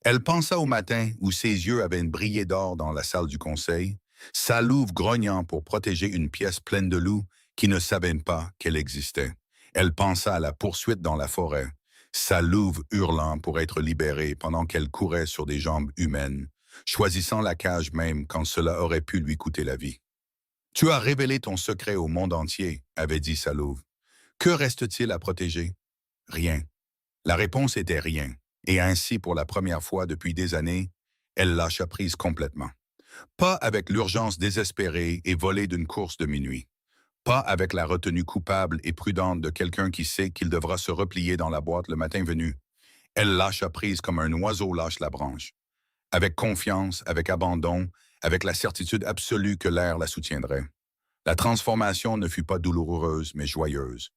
Elle pensa au matin où ses yeux avaient brillé d'or dans la salle du conseil, sa louve grognant pour protéger une pièce pleine de loups qui ne savaient pas qu'elle existait. Elle pensa à la poursuite dans la forêt, sa louve hurlant pour être libérée pendant qu'elle courait sur des jambes humaines, choisissant la cage même quand cela aurait pu lui coûter la vie. Tu as révélé ton secret au monde entier, avait dit sa louve. Que reste-t-il à protéger? Rien. La réponse était rien, et ainsi pour la première fois depuis des années, elle lâcha prise complètement. Pas avec l'urgence désespérée et volée d'une course de minuit. Pas avec la retenue coupable et prudente de quelqu'un qui sait qu'il devra se replier dans la boîte le matin venu. Elle lâcha prise comme un oiseau lâche la branche. Avec confiance, avec abandon, avec la certitude absolue que l'air la soutiendrait. La transformation ne fut pas douloureuse, mais joyeuse.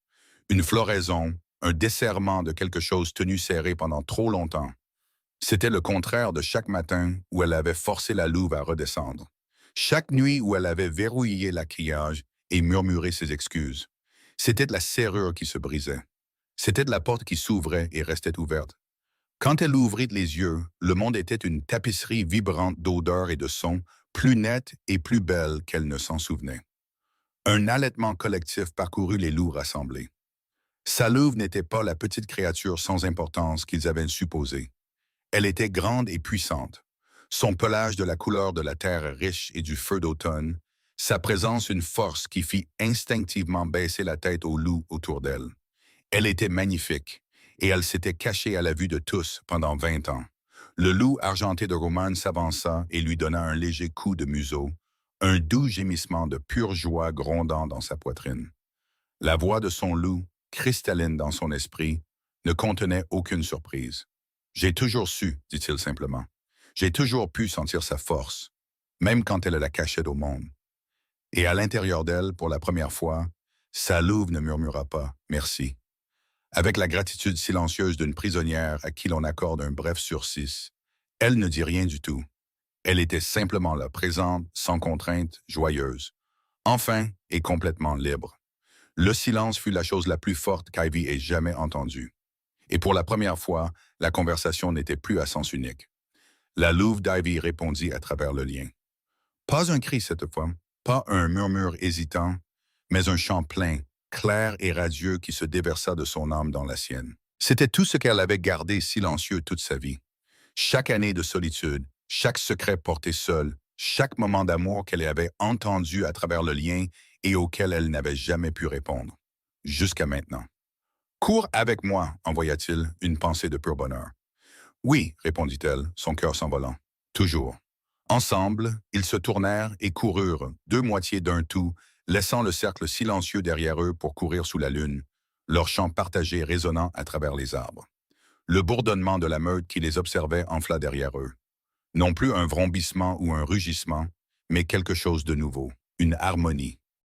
Une floraison, un desserrement de quelque chose tenu serré pendant trop longtemps. C'était le contraire de chaque matin où elle avait forcé la louve à redescendre. Chaque nuit où elle avait verrouillé la criage et murmuré ses excuses. C'était de la serrure qui se brisait. C'était de la porte qui s'ouvrait et restait ouverte. Quand elle ouvrit les yeux, le monde était une tapisserie vibrante d'odeurs et de sons, plus nette et plus belle qu'elle ne s'en souvenait. Un allaitement collectif parcourut les loups rassemblés. Sa louve n'était pas la petite créature sans importance qu'ils avaient supposée. Elle était grande et puissante. Son pelage de la couleur de la terre riche et du feu d'automne, sa présence une force qui fit instinctivement baisser la tête aux loups autour d'elle. Elle était magnifique, et elle s'était cachée à la vue de tous pendant 20 ans. Le loup argenté de Romane s'avança et lui donna un léger coup de museau, un doux gémissement de pure joie grondant dans sa poitrine. La voix de son loup, cristalline dans son esprit, ne contenait aucune surprise. J'ai toujours su, dit-il simplement. J'ai toujours pu sentir sa force, même quand elle la cachait au monde. Et à l'intérieur d'elle, pour la première fois, sa louve ne murmura pas « merci ». Avec la gratitude silencieuse d'une prisonnière à qui l'on accorde un bref sursis, elle ne dit rien du tout. Elle était simplement là, présente, sans contrainte, joyeuse. Enfin et complètement libre. Le silence fut la chose la plus forte qu'Ivy ait jamais entendue. Et pour la première fois, la conversation n'était plus à sens unique. La louve d'Ivy répondit à travers le lien. Pas un cri cette fois, pas un murmure hésitant, mais un chant plein, clair et radieux qui se déversa de son âme dans la sienne. C'était tout ce qu'elle avait gardé silencieux toute sa vie. Chaque année de solitude, chaque secret porté seul, chaque moment d'amour qu'elle avait entendu à travers le lien et auquel elle n'avait jamais pu répondre. Jusqu'à maintenant. Cours avec moi, envoya-t-il, une pensée de pur bonheur. Oui, répondit-elle, son cœur s'envolant. Toujours. Ensemble, ils se tournèrent et coururent, deux moitiés d'un tout, laissant le cercle silencieux derrière eux pour courir sous la lune, leur chant partagé résonnant à travers les arbres. Le bourdonnement de la meute qui les observait enfla derrière eux. Non plus un vrombissement ou un rugissement, mais quelque chose de nouveau, une harmonie.